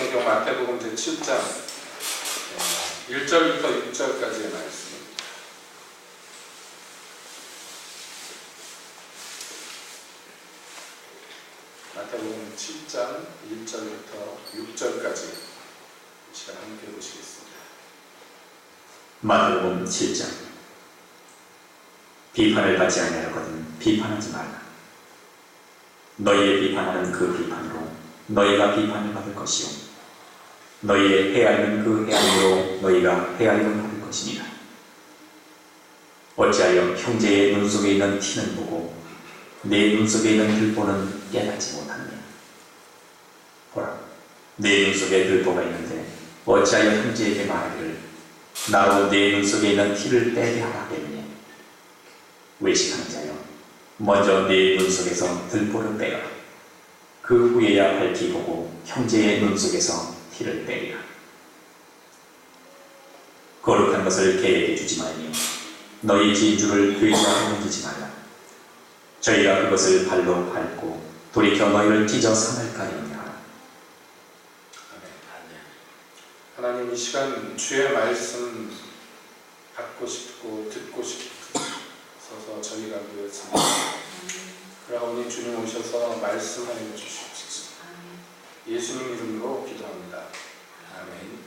성경 마태복음 제7장 1절부터 6절까지의 말씀입니다. 마태복음 7장 1절부터 6절까지 이 시간 함께 보시겠습니다. 마태복음 7장. 비판을 받지 아니하거든 비판하지 말라. 너희의 비판하는 그 비판으로 너희가 비판을 받을 것이요 너희의 헤아리는 그 헤아림으로 너희가 헤아림을 받을 것이니라. 어찌하여 형제의 눈 속에 있는 티는 보고 내 눈 속에 있는 들보는 깨닫지 못하느냐. 보라, 내 눈 속에 들보가 있는데 어찌하여 형제에게 말하기를 나로 내 눈 속에 있는 티를 빼게 하라 하겠느냐. 외식하는 자여, 먼저 네 눈 속에서 들보를 빼라. 그 후에야 밝히 보고 형제의 눈 속에서 티를 빼리라. 거룩한 것을 개에게 주지 말며 너희 진주를 돼지한테 던지지 말라. 저희가 그것을 발로 밟고 돌이켜 너희를 찢어 상할까 염려하라. 하나님, 이 시간 주의 말씀 받고 싶고 듣고 싶어서 저희가 모였습니다. 그러오니 주님 오셔서 말씀하여 주시옵소서. 예수님 이름으로 기도합니다. 아멘.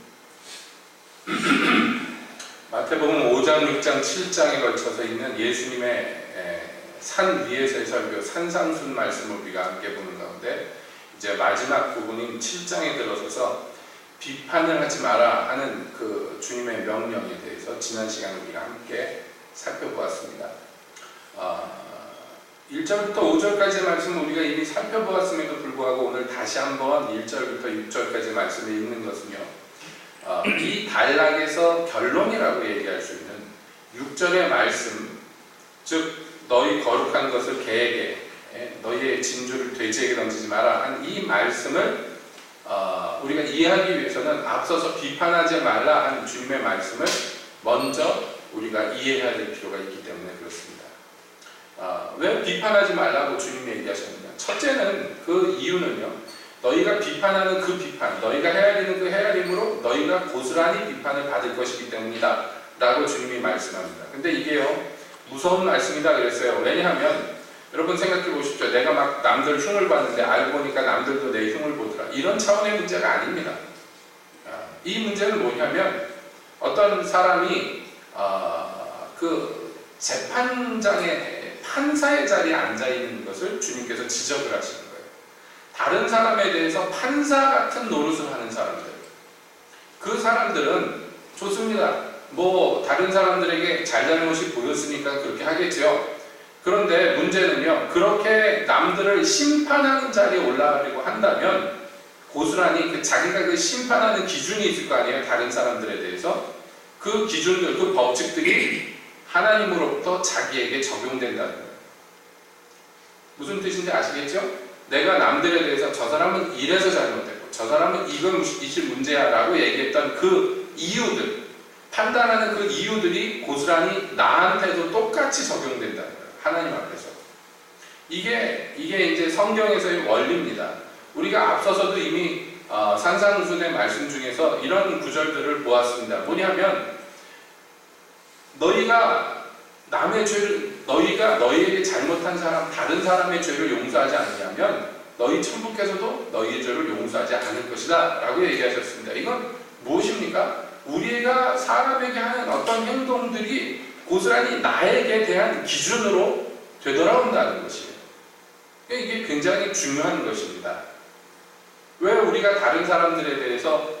마태복음 5장, 6장, 7장에 걸쳐서 있는 예수님의 산 위에서의 설교, 산상순 말씀을 우리가 함께 보는 가운데 이제 마지막 부분인 7장에 들어서서 비판을 하지 마라 하는 그 주님의 명령에 대해서 지난 시간에 우리가 함께 살펴보았습니다. 1절부터 5절까지의 말씀은 우리가 이미 살펴보았음에도 불구하고 오늘 다시 한번 1절부터 6절까지의 말씀을 읽는 것은요, 이 단락에서 결론이라고 얘기할 수 있는 6절의 말씀, 즉 너희 거룩한 것을 개에게, 너희의 진주를 돼지에게 던지지 마라 한 이 말씀을 우리가 이해하기 위해서는 앞서서 비판하지 말라 한 주님의 말씀을 먼저 우리가 이해해야 될 필요가 있기 때문에 그렇습니다. 왜 비판하지 말라고 주님이 얘기하셨느냐? 첫째는 그 이유는요, 너희가 비판하는 그 비판, 너희가 헤아리는 그 헤아림으로 너희가 고스란히 비판을 받을 것이기 때문이다 라고 주님이 말씀합니다. 근데 이게요, 무서운 말씀이다 그랬어요. 왜냐하면 여러분 생각해 보십시오. 내가 막 남들 흉을 봤는데 알고 보니까 남들도 내 흉을 보더라. 이런 차원의 문제가 아닙니다. 이 문제는 뭐냐면 어떤 사람이 그 재판장에 판사의 자리에 앉아있는 것을 주님께서 지적을 하시는 거예요. 다른 사람에 대해서 판사 같은 노릇을 하는 사람들, 그 사람들은 좋습니다. 뭐 다른 사람들에게 잘잘못이 보였으니까 그렇게 하겠죠. 그런데 문제는요, 그렇게 남들을 심판하는 자리에 올라가려고 한다면 고스란히 자기가 그 심판하는 기준이 있을 거 아니에요. 다른 사람들에 대해서 그 기준들, 그 법칙들이 하나님으로부터 자기에게 적용된다는 거예요. 무슨 뜻인지 아시겠죠? 내가 남들에 대해서 저 사람은 이래서 잘못됐고 저 사람은 이건 이실 문제야 라고 얘기했던 그 이유들, 판단하는 그 이유들이 고스란히 나한테도 똑같이 적용된다는 거예요. 하나님 앞에서. 이게 이제 성경에서의 원리입니다. 우리가 앞서서도 이미 산상순의 말씀 중에서 이런 구절들을 보았습니다. 뭐냐면 너희가 남의 죄를, 너희가 너희에게 잘못한 사람, 다른 사람의 죄를 용서하지 않으면 너희 천부께서도 너희의 죄를 용서하지 않을 것이다 라고 얘기하셨습니다. 이건 무엇입니까? 우리가 사람에게 하는 어떤 행동들이 고스란히 나에게 대한 기준으로 되돌아온다는 것이에요. 이게 굉장히 중요한 것입니다. 왜 우리가 다른 사람들에 대해서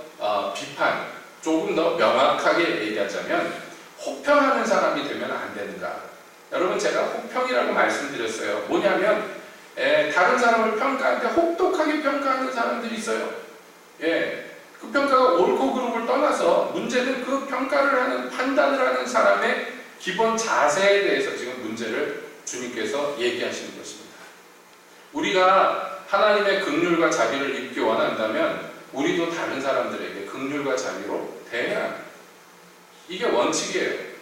비판, 조금 더 명확하게 얘기하자면 혹평하는 사람이 되면 안 되는가? 여러분, 제가 혹평이라고 말씀드렸어요. 뭐냐면 다른 사람을 평가할 때 혹독하게 평가하는 사람들이 있어요. 그 평가가 옳고 그름을 떠나서 문제는 그 평가를 하는, 판단을 하는 사람의 기본 자세에 대해서 지금 문제를 주님께서 얘기하시는 것입니다. 우리가 하나님의 긍휼과 자비를 입기 원한다면 우리도 다른 사람들에게 긍휼과 자비로 대해야 합니다. 이게 원칙이에요.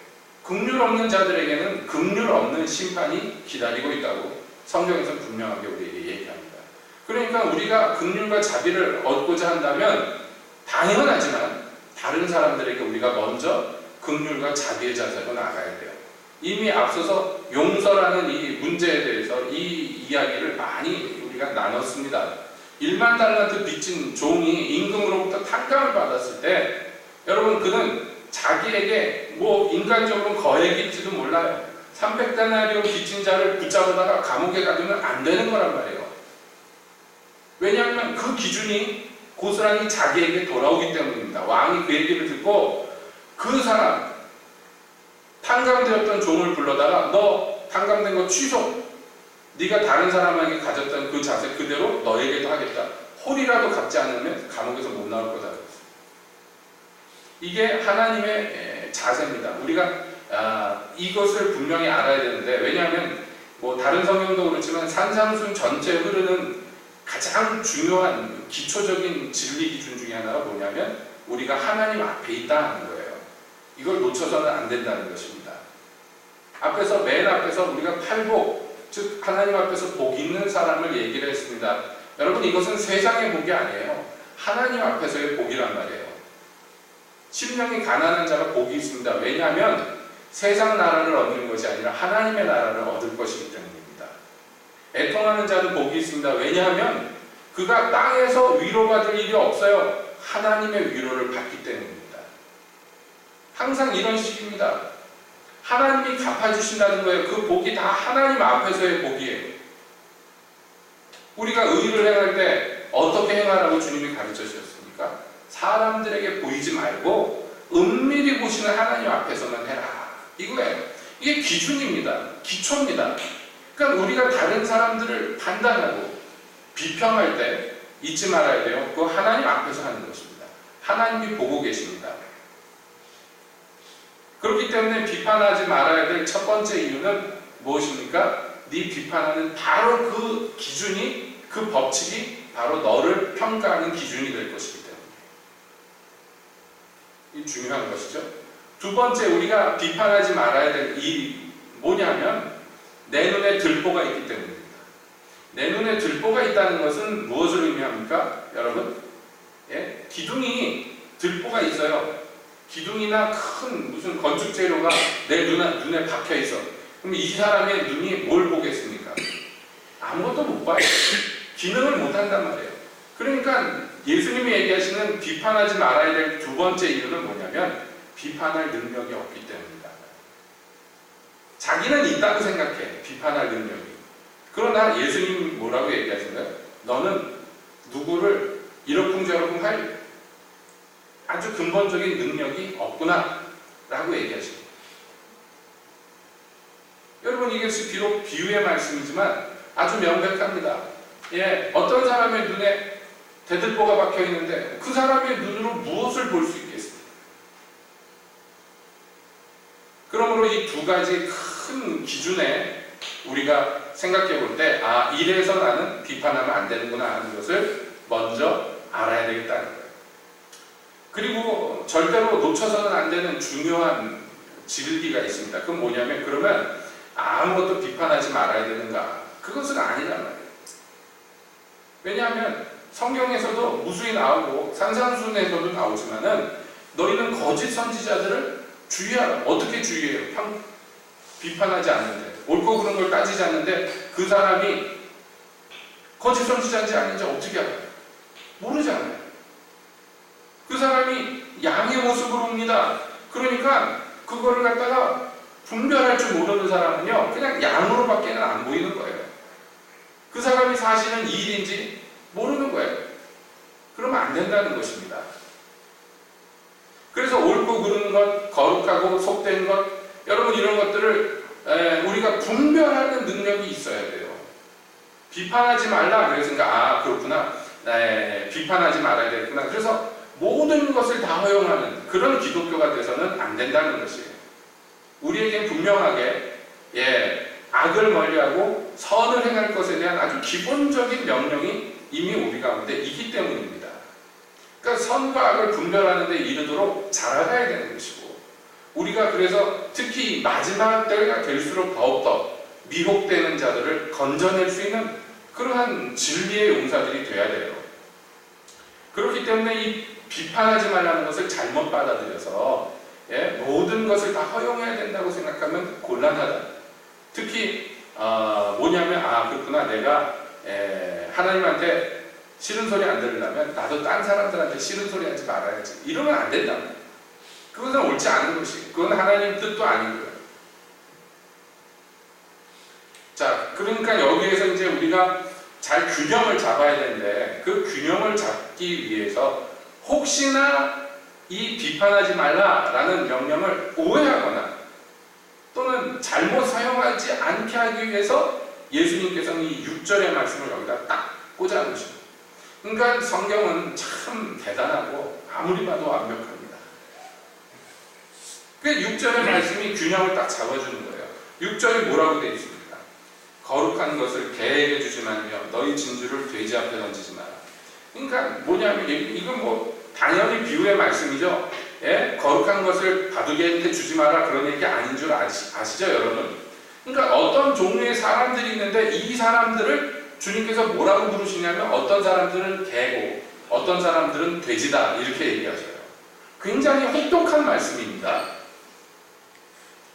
긍휼 없는 자들에게는 긍휼 없는 심판이 기다리고 있다고 성경에서 분명하게 우리에게 얘기합니다. 그러니까 우리가 긍휼과 자비를 얻고자 한다면 당연하지만 다른 사람들에게 우리가 먼저 긍휼과 자비의 자세로 나가야 돼요. 이미 앞서서 용서라는 이 문제에 대해서 이 이야기를 많이 우리가 나눴습니다. 1만 달란트 빚진 종이 임금으로부터 탕감을 받았을 때 여러분 그는 자기에게 뭐 인간적으로 거액일지도 몰라요. 300데나리온 빚진 자를 붙잡아다가 감옥에 가두면 안 되는 거란 말이에요. 왜냐하면 그 기준이 고스란히 자기에게 돌아오기 때문입니다. 왕이 그 얘기를 듣고 그 사람 탕감되었던 종을 불러다가 너 탕감된 거 취소. 네가 다른 사람에게 가졌던 그 자세 그대로 너에게도 하겠다. 홀이라도 갚지 않으면 감옥에서 못 나올 거다. 이게 하나님의 자세입니다. 우리가 이것을 분명히 알아야 되는데 왜냐하면 뭐 다른 성경도 그렇지만 산상순 전체에 흐르는 가장 중요한 기초적인 진리 기준 중에 하나가 뭐냐면 우리가 하나님 앞에 있다는 거예요. 이걸 놓쳐서는 안 된다는 것입니다. 앞에서 맨 앞에서 우리가 팔복, 즉 하나님 앞에서 복 있는 사람을 얘기를 했습니다. 여러분 이것은 세상의 복이 아니에요. 하나님 앞에서의 복이란 말이에요. 심령이 가난한 자가 복이 있습니다. 왜냐하면 세상 나라를 얻는 것이 아니라 하나님의 나라를 얻을 것이기 때문입니다. 애통하는 자는 복이 있습니다. 왜냐하면 그가 땅에서 위로받을 일이 없어요. 하나님의 위로를 받기 때문입니다. 항상 이런 식입니다. 하나님이 갚아주신다는 거예요. 그 복이 다 하나님 앞에서의 복이에요. 우리가 의를 행할 때 어떻게 행하라고 주님이 가르쳐 주셨습니까? 사람들에게 보이지 말고 은밀히 보시는 하나님 앞에서만 해라. 이거예요. 이게 기준입니다. 기초입니다. 그러니까 우리가 다른 사람들을 판단하고 비평할 때 잊지 말아야 돼요. 그거 하나님 앞에서 하는 것입니다. 하나님이 보고 계십니다. 그렇기 때문에 비판하지 말아야 될 첫 번째 이유는 무엇입니까? 네 비판하는 바로 그 기준이, 그 법칙이 바로 너를 평가하는 기준이 될 것이기 때문에. 이 중요한 것이죠. 두 번째 우리가 비판하지 말아야 될 일이 뭐냐면 내 눈에 들보가 있기 때문입니다. 내 눈에 들보가 있다는 것은 무엇을 의미합니까? 여러분? 예? 기둥이 들보가 있어요. 기둥이나 큰 무슨 건축 재료가 내 눈에 박혀 있어. 그럼 이 사람의 눈이 뭘 보겠습니까? 아무것도 못 봐요. 기능을 못 한단 말이에요. 그러니까 예수님이 얘기하시는 비판하지 말아야 될 두 번째 이유는 뭐냐면 비판할 능력이 없기 때문입니다. 자기는 있다고 생각해. 비판할 능력이. 그러나 예수님이 뭐라고 얘기하시나요? 너는 누구를 이러쿵저러쿵 할 아주 근본적인 능력이 없구나 라고 얘기하십니다. 여러분 이것이 비록 비유의 말씀이지만 아주 명백합니다. 예, 어떤 사람의 눈에 대들보가 박혀 있는데 그 사람의 눈으로 무엇을 볼 수 있겠습니까? 그러므로 이 두 가지 큰 기준에 우리가 생각해 볼 때 이래서 나는 비판하면 안 되는구나 하는 것을 먼저 알아야 되겠다는 거예요. 그리고 절대로 놓쳐서는 안 되는 중요한 진리가 있습니다. 그건 뭐냐면 그러면 아무것도 비판하지 말아야 되는가? 그것은 아니란 말이에요. 왜냐하면 성경에서도 무수히 나오고 산상순에서도 나오지만은 너희는 거짓 선지자들을 주의하라. 어떻게 주의해요? 비판하지 않는데 옳고 그른 걸 따지지 않는데 그 사람이 거짓 선지자인지 아닌지 어떻게 알아요? 모르잖아요. 그 사람이 양의 모습으로 옵니다. 그러니까 그거를 갖다가 분별할 줄 모르는 사람은요 그냥 양으로밖에는 안 보이는 거예요. 그 사람이 사실은 이 일인지 모르는 거예요. 그러면 안 된다는 것입니다. 그래서 옳고 그른 것, 거룩하고 속된 것, 여러분 이런 것들을 우리가 분별하는 능력이 있어야 돼요. 비판하지 말라 그랬으니까 그렇구나. 비판하지 말아야 되겠구나. 그래서 모든 것을 다 허용하는 그런 기독교가 돼서는 안 된다는 것이에요. 우리에겐 분명하게 악을 멀리하고 선을 행할 것에 대한 아주 기본적인 명령이 이미 우리 가운데 있기 때문입니다. 그러니까 선과 악을 분별하는 데 이르도록 자라가야 되는 것이고 우리가 그래서 특히 마지막 때가 될수록 더욱더 미혹되는 자들을 건져낼 수 있는 그러한 진리의 용사들이 돼야 돼요. 그렇기 때문에 이 비판하지 말라는 것을 잘못 받아들여서 모든 것을 다 허용해야 된다고 생각하면 곤란하다. 특히 뭐냐면 그렇구나, 내가 하나님한테 싫은 소리 안 들으려면 나도 딴 사람들한테 싫은 소리 하지 말아야지, 이러면 안 된다. 그것은 옳지 않은 것이, 그건 하나님 뜻도 아니고요. 자, 그러니까 여기에서 이제 우리가 잘 균형을 잡아야 되는데, 그 균형을 잡기 위해서 혹시나 이 비판하지 말라라는 명령을 오해하거나 또는 잘못 사용하지 않게 하기 위해서 예수님께서는 이 6절의 말씀을 여기다 딱 꽂아 놓으십니다. 그러니까 성경은 참 대단하고 아무리 봐도 완벽합니다. 그 6절의 말씀이 균형을 딱 잡아주는 거예요. 6절이 뭐라고 되어 있습니까? 거룩한 것을 개에게 주지 말며 너희 진주를 돼지 앞에 던지지 마라. 그러니까 뭐냐면 이건 뭐 당연히 비유의 말씀이죠. 거룩한 것을 바둑이한테 주지 마라, 그런 얘기 아닌 줄 아시죠, 여러분? 그러니까 어떤 종류의 사람들이 있는데 이 사람들을 주님께서 뭐라고 부르시냐면 어떤 사람들은 개고 어떤 사람들은 돼지다, 이렇게 얘기하셔요. 굉장히 혹독한 말씀입니다.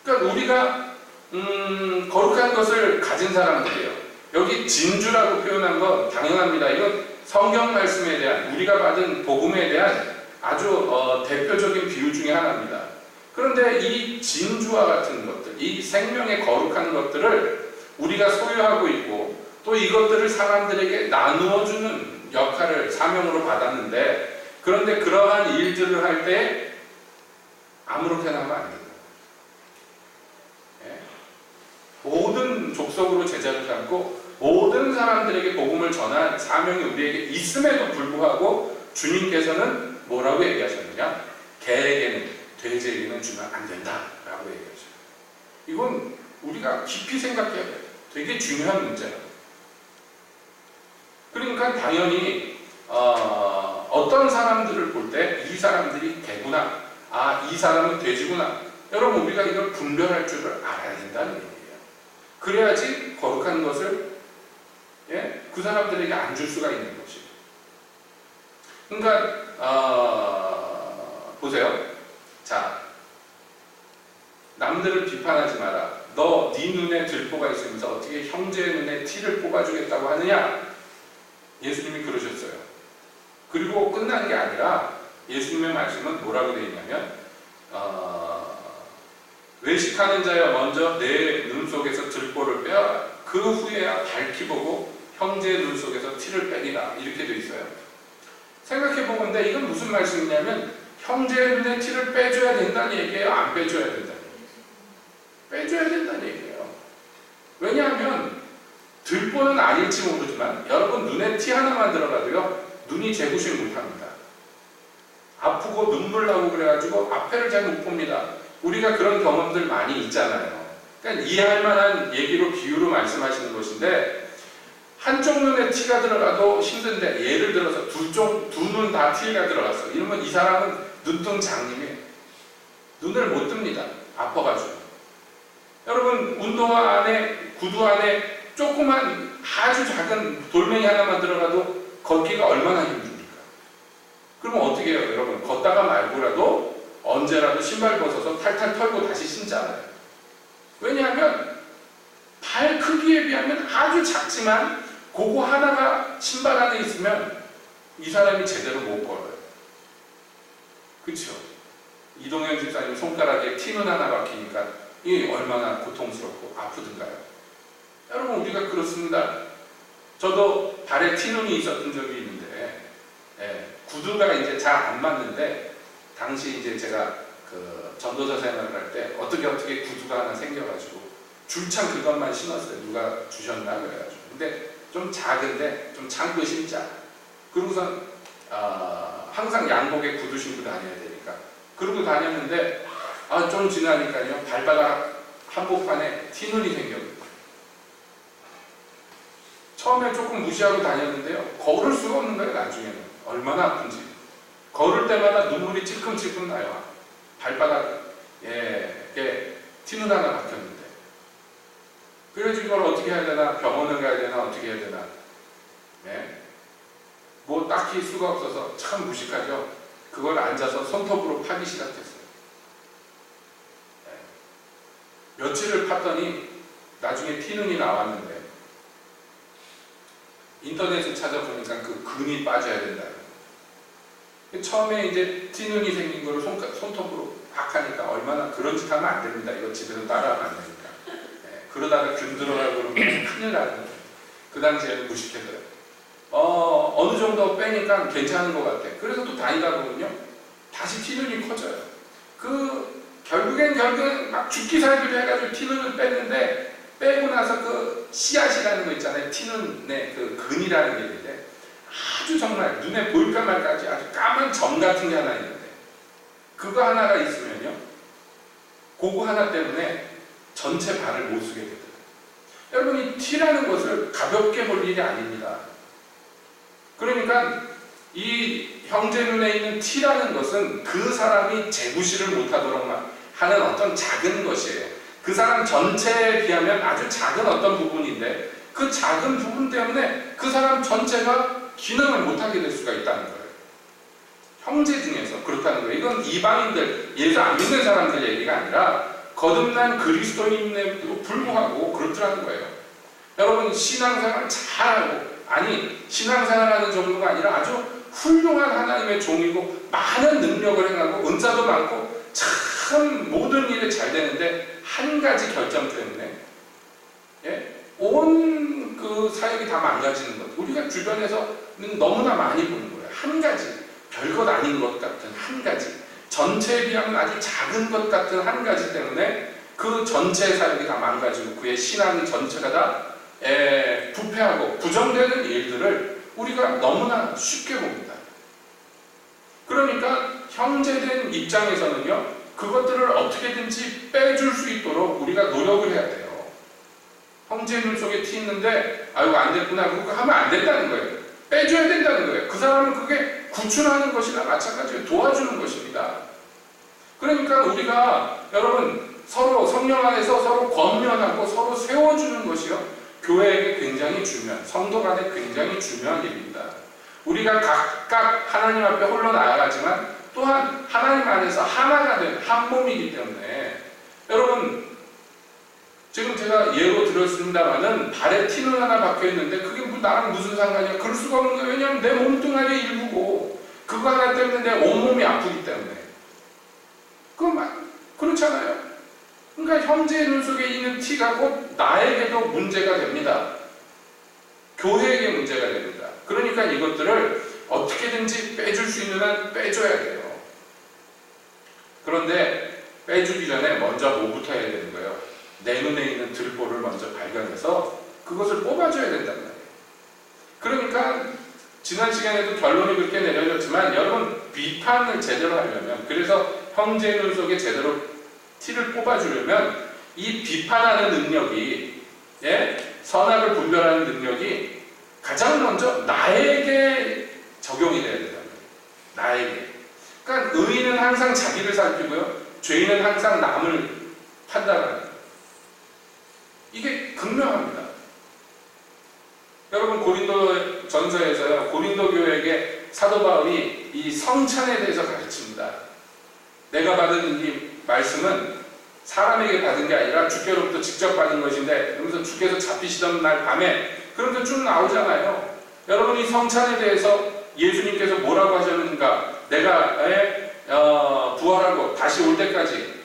그러니까 우리가 거룩한 것을 가진 사람들이에요. 여기 진주라고 표현한 건 당연합니다. 이건 성경 말씀에 대한, 우리가 받은 복음에 대한 아주 대표적인 비유 중에 하나입니다. 그런데 이 진주와 같은 것들, 이 생명의 거룩한 것들을 우리가 소유하고 있고 또 이것들을 사람들에게 나누어주는 역할을 사명으로 받았는데, 그런데 그러한 일들을 할 때 아무렇게나 하면 안 된다. 모든 족속으로 제자를 삼고 모든 사람들에게 복음을 전한 사명이 우리에게 있음에도 불구하고 주님께서는 뭐라고 얘기하셨느냐? 개에게는, 돼지에게는 주면 안 된다라고 얘기하셔요. 이건 우리가 깊이 생각해야 돼요. 되게 중요한 문제예요. 그러니까 당연히 어떤 사람들을 볼 때 이 사람들이 개구나, 이 사람은 돼지구나, 여러분 우리가 이걸 분별할 줄을 알아야 된다는 얘기예요. 그래야지 거룩한 것을 그 사람들에게 안 줄 수가 있는 것이에요. 그러니까 보세요. 자, 남들을 비판하지 마라. 너 네 눈에 들보가 있으면서 어떻게 형제의 눈에 티를 뽑아주겠다고 하느냐? 예수님이 그러셨어요. 그리고 끝난 게 아니라 예수님의 말씀은 뭐라고 되어 있냐면 외식하는 자여 먼저 내 눈 속에서 들보를 빼어라. 그 후에야 밝히 보고 형제의 눈 속에서 티를 빼리라. 이렇게 되어 있어요. 생각해보건데 이건 무슨 말씀이냐면 형제의 눈에 티를 빼줘야 된다는 얘기예요? 안 빼줘야 된다는 얘기예요? 빼줘야 된다는 얘기예요. 왜냐하면 들보는 아닐지 모르지만 여러분 눈에 티 하나만 들어가도요 눈이 재구실 못합니다. 아프고 눈물 나고 그래가지고 앞에를 잘 못 봅니다. 우리가 그런 경험들 많이 있잖아요. 그러니까 이해할 만한 얘기로 비유로 말씀하시는 것인데, 한쪽 눈에 티가 들어가도 힘든데 예를 들어서 두 눈 다 티가 들어갔어. 이러면 이 사람은 눈뜬 장님이에요. 눈을 못 뜹니다. 아파가지고. 여러분 운동화 안에, 구두 안에 조그만 아주 작은 돌멩이 하나만 들어가도 걷기가 얼마나 힘듭니까? 그러면 어떻게 해요? 여러분 걷다가 말고라도 언제라도 신발 벗어서 탈탈 털고 다시 신잖아요. 왜냐하면 발 크기에 비하면 아주 작지만 그거 하나가 신발 안에 있으면 이 사람이 제대로 못 걸어요. 그렇죠? 이동현 집사님 손가락에 티눈 하나 박히니까 이게 얼마나 고통스럽고 아프든가요. 여러분 우리가 그렇습니다. 저도 발에 티눈이 있었던 적이 있는데 구두가 이제 잘 안 맞는데, 당시 이제 제가 그 전도사 생활을 할 때 어떻게 구두가 하나 생겨가지고 줄창 그것만 신었어요. 누가 주셨나 그래가지고. 근데 좀 작은데 좀 참고 신자. 그러고선 항상 양복에 구두 신고 다녀야 되니까 그러고 다녔는데 좀 지나니까요 발바닥 한복판에 티눈이 생겨요. 처음에 조금 무시하고 다녔는데요 걸을 수가 없는 거예요. 나중에는 얼마나 아픈지. 걸을 때마다 눈물이 찔끔찔끔 나요. 발바닥에 티눈 하나 박혔는데. 그래서 이걸 어떻게 해야 되나, 병원을 가야 되나, 어떻게 해야 되나. 네? 뭐 딱히 수가 없어서 참 무식하죠. 그걸 앉아서 손톱으로 파기 시작했어요. 네. 며칠을 팠더니 나중에 티눈이 나왔는데 인터넷을 찾아보니까 그 근이 빠져야 된다. 처음에 이제 티눈이 생긴 거를 손톱으로 팍 하니까 얼마나 그런 짓 하면 안 됩니다. 이거 집에서 따라하면 안 되니까. 네. 그러다가 균 들어가고 그러면 큰일 나는 거예요. 그 당시에는 무식해서요. 어느 정도 빼니까 괜찮은 것 같아. 그래서 또 다니다 보면요. 다시 티눈이 커져요. 결국엔 막 죽기 살기로 해가지고 티눈을 뺐는데 빼고 나서 그 씨앗이라는 거 있잖아요. 티눈의 그 근이라는 게 있는데 아주 정말 눈에 보일까 말까 아주 까만 점 같은 게 하나 있는데 그거 하나가 있으면요. 그거 하나 때문에 전체 발을 못 쓰게 되더라고요. 여러분 이 티라는 것을 가볍게 볼 일이 아닙니다. 그러니까 이 형제 눈에 있는 티라는 것은 그 사람이 재구실을 못하도록 하는 어떤 작은 것이에요. 그 사람 전체에 비하면 아주 작은 어떤 부분인데 그 작은 부분 때문에 그 사람 전체가 기능을 못하게 될 수가 있다는 거예요. 형제 중에서 그렇다는 거예요. 이건 이방인들, 예수 안 믿는 사람들 얘기가 아니라 거듭난 그리스도인에도 불구하고 그렇더라는 거예요. 여러분 신앙생활 잘하고 아니 신앙생활하는 정도가 아니라 아주 훌륭한 하나님의 종이고 많은 능력을 행하고 은사도 많고 참 모든 일이 잘 되는데 한 가지 결정 때문에 온 그 사역이 다 망가지는 것. 우리가 주변에서는 너무나 많이 보는 거예요. 한 가지 별것 아닌 것 같은 한 가지 전체에 비하면 아주 작은 것 같은 한 가지 때문에 그 전체 사역이 다 망가지고 그의 신앙 전체가 다 부패하고 부정되는 일들을 우리가 너무나 쉽게 봅니다. 그러니까 형제된 입장에서는요, 그것들을 어떻게든지 빼줄 수 있도록 우리가 노력을 해야 돼요. 형제 눈 속에 티 있는데, 아이고 안 됐구나. 그거 하면 안 된다는 거예요. 빼줘야 된다는 거예요. 그 사람은 그게 구출하는 것이나 마찬가지로 도와주는 것입니다. 그러니까 우리가 여러분 서로 성령 안에서 서로 권면하고 서로 세워주는 것이요. 교회에게 굉장히 중요한, 성도 간에 굉장히 중요한 일입니다. 우리가 각각 하나님 앞에 홀로 나아가지만 또한 하나님 안에서 하나가 된 한 몸이기 때문에 여러분 지금 제가 예로 들었습니다만은 발에 티눈 하나 박혀있는데 그게 나랑 무슨 상관이야? 그럴 수가 없는 거예요. 왜냐하면 내 몸뚱아리 일부고 그거 하나 때문에 내 온몸이 아프기 때문에 그렇잖아요. 그러니까 형제의 눈 속에 있는 티가 곧 나에게도 문제가 됩니다. 교회에게 문제가 됩니다. 그러니까 이것들을 어떻게든지 빼줄 수 있는 한 빼줘야 돼요. 그런데 빼주기 전에 먼저 뭐부터 해야 되는 거예요? 내 눈에 있는 들보를 먼저 발견해서 그것을 뽑아줘야 된단 말이에요. 그러니까 지난 시간에도 결론이 그렇게 내려졌지만 여러분 비판을 제대로 하려면 그래서 형제 눈 속에 제대로 티를 뽑아주려면 이 비판하는 능력이 선악을 분별하는 능력이 가장 먼저 나에게 적용이 돼야 된다는 거예요. 나에게. 그러니까 의인은 항상 자기를 살피고요. 죄인은 항상 남을 판단하는 거예요. 이게 극명합니다. 여러분 고린도 전서에서요. 고린도 교회에게 사도 바울이 이 성찬에 대해서 가르칩니다. 내가 받은 이 말씀은 사람에게 받은 게 아니라 주께로부터 직접 받은 것인데 그러면서 주께서 잡히시던 날 밤에 그렇게 쭉 나오잖아요. 여러분 이 성찬에 대해서 예수님께서 뭐라고 하셨는가? 내가 부활하고 다시 올 때까지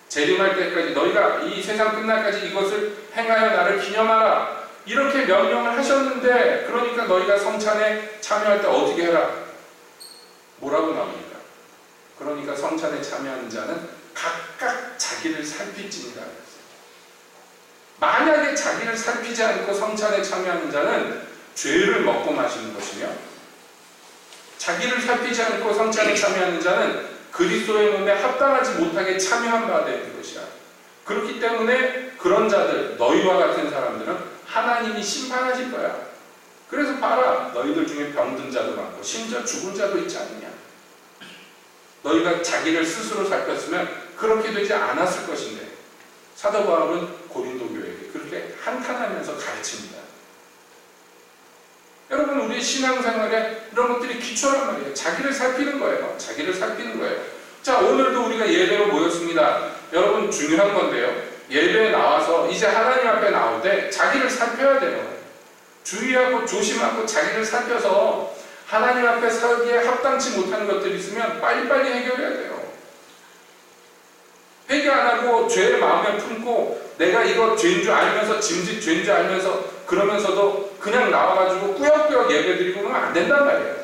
재림할 때까지 너희가 이 세상 끝날까지 이것을 행하여 나를 기념하라. 이렇게 명령을 하셨는데 그러니까 너희가 성찬에 참여할 때 어떻게 해라? 뭐라고 나옵니까? 그러니까 성찬에 참여하는 자는 각각 자기를 살필지니라. 만약에 자기를 살피지 않고 성찬에 참여하는 자는 죄를 먹고 마시는 것이며 자기를 살피지 않고 성찬에 참여하는 자는 그리스도의 몸에 합당하지 못하게 참여한 바 되는 것이야. 그렇기 때문에 그런 자들, 너희와 같은 사람들은 하나님이 심판하실 거야. 그래서 봐라, 너희들 중에 병든 자도 많고 심지어 죽은 자도 있지 않느냐. 너희가 자기를 스스로 살폈으면 그렇게 되지 않았을 것인데 사도 바울은 고린도 교회에게 그렇게 한탄하면서 가르칩니다. 여러분 우리 우리 신앙생활에 이런 것들이 기초란 말이에요. 자기를 살피는 거예요. 자기를 살피는 거예요. 자, 오늘도 우리가 예배로 모였습니다. 여러분, 중요한 건데요. 예배에 나와서 이제 하나님 앞에 나올 때 자기를 살펴야 돼요. 주의하고 조심하고 자기를 살펴서 하나님 앞에 살기에 합당치 못하는 것들이 있으면 빨리빨리 해결해야 돼요. 회개 안 하고 죄를 마음에 품고 내가 이거 죄인 줄 알면서 짐짓 죄인 줄 알면서 그러면서도 그냥 나와가지고 꾸역꾸역 예배드리고 그러면 안 된단 말이에요.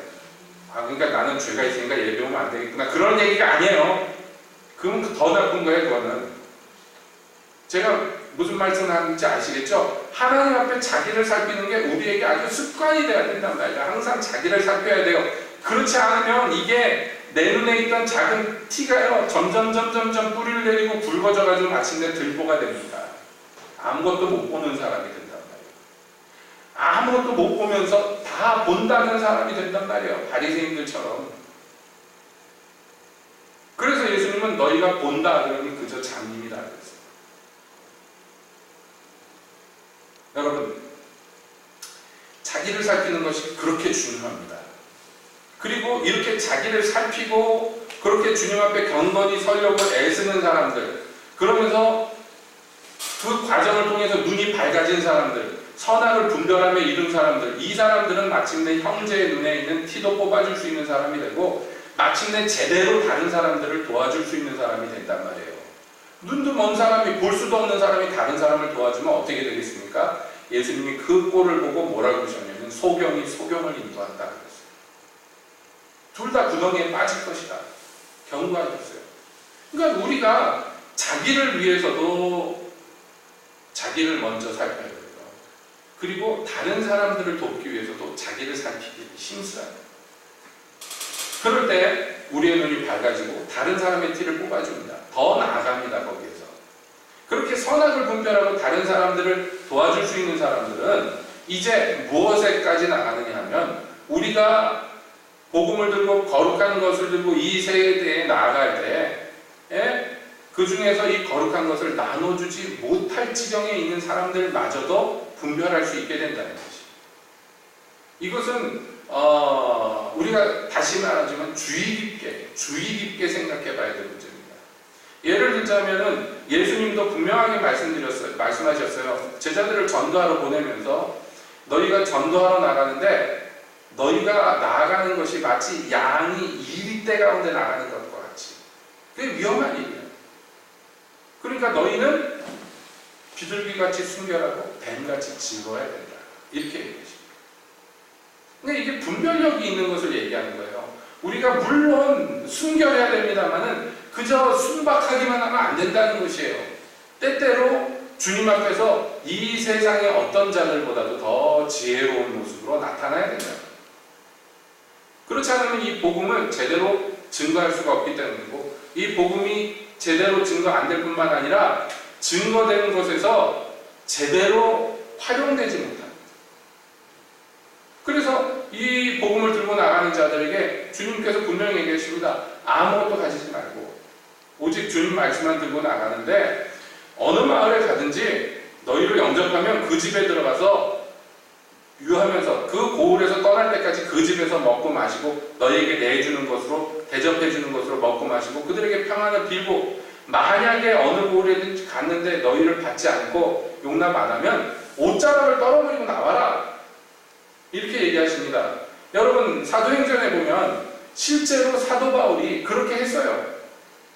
아, 그러니까 나는 죄가 있으니까 예배 오면 안 되겠구나. 그런 얘기가 아니에요. 그건 더 나쁜 거예요, 그거는. 제가 무슨 말씀 하는지 아시겠죠? 하나님 앞에 자기를 살피는 게 우리에게 아주 습관이 돼야 된단 말이에요. 항상 자기를 살펴야 돼요. 그렇지 않으면 이게 내 눈에 있던 작은 티가요, 점점 뿌리를 내리고 굵어져가지고 마침내 들보가 됩니다. 아무것도 못 보는 사람이 된단 말이에요. 아무것도 못 보면서 다 본다는 사람이 된단 말이에요. 바리새인들처럼. 그래서 예수님은 너희가 본다 그러니 그저 잠입니다 그랬어요. 여러분, 자기를 살피는 것이 그렇게 중요합니다. 그리고 이렇게 자기를 살피고 그렇게 주님 앞에 경건히 서려고 애쓰는 사람들, 그러면서 그 과정을 통해서 눈이 밝아진 사람들, 선악을 분별하며 이룬 사람들, 이 사람들은 마침내 형제의 눈에 있는 티도 뽑아줄 수 있는 사람이 되고 마침내 제대로 다른 사람들을 도와줄 수 있는 사람이 된단 말이에요. 눈도 먼 사람이, 볼 수도 없는 사람이 다른 사람을 도와주면 어떻게 되겠습니까? 예수님이 그 꼴을 보고 뭐라고 그러셨냐면 소경이 소경을 인도한다 그랬어요. 둘 다 구덩이에 빠질 것이다. 경고하셨어요. 그러니까 우리가 자기를 위해서도 자기를 먼저 살펴야 돼요. 그리고 다른 사람들을 돕기 위해서도 자기를 살피기 힘써야 돼요. 그럴 때 우리의 눈이 밝아지고 다른 사람의 티를 뽑아줍니다. 더 나아갑니다. 거기에서. 그렇게 선악을 분별하고 다른 사람들을 도와줄 수 있는 사람들은 이제 무엇에까지 나가느냐 하면 우리가 복음을 들고 거룩한 것을 들고 이 세대에 나아갈 때 그 중에서 이 거룩한 것을 나눠주지 못할 지경에 있는 사람들마저도 분별할 수 있게 된다는 것이. 이것은 우리가 다시 말하지만 주의 깊게 생각해 봐야 될 문제입니다. 예를 들자면은 예수님도 분명하게 말씀하셨어요. 제자들을 전도하러 보내면서 너희가 전도하러 나가는데 너희가 나아가는 것이 마치 양이 이리떼 가운데 나가는 것과 같이. 그게 위험한 일이에요. 그러니까 너희는 비둘기같이 순결하고 뱀같이 즐거워야 된다. 이렇게 얘기하십니다. 근데 이게 분별력이 있는 것을 얘기하는 거예요. 우리가 물론 순결해야 됩니다만은 그저 순박하기만 하면 안 된다는 것이에요. 때때로 주님 앞에서 이 세상의 어떤 자들보다도 더 지혜로운 모습으로 나타나야 된다. 그렇지 않으면 이 복음을 제대로 증거할 수가 없기 때문이고 이 복음이 제대로 증거 안 될 뿐만 아니라 증거되는 것에서 제대로 활용되지 못합니다. 그래서 이 복음을 들고 나가는 자들에게 주님께서 분명히 얘기하십니다. 아무것도 가지지 말고 오직 주님 말씀만 들고 나가는데 어느 마을에 가든지 너희를 영접하면 그 집에 들어가서 유하면서 그 고을에서 떠날 때까지 그 집에서 먹고 마시고 너희에게 내주는 것으로 대접해 주는 것으로 먹고 마시고 그들에게 평안을 빌고 만약에 어느 고을에 갔는데 너희를 받지 않고 용납 안 하면 옷자락을 떨어버리고 나와라. 이렇게 얘기하십니다. 여러분 사도행전에 보면 실제로 사도 바울이 그렇게 했어요.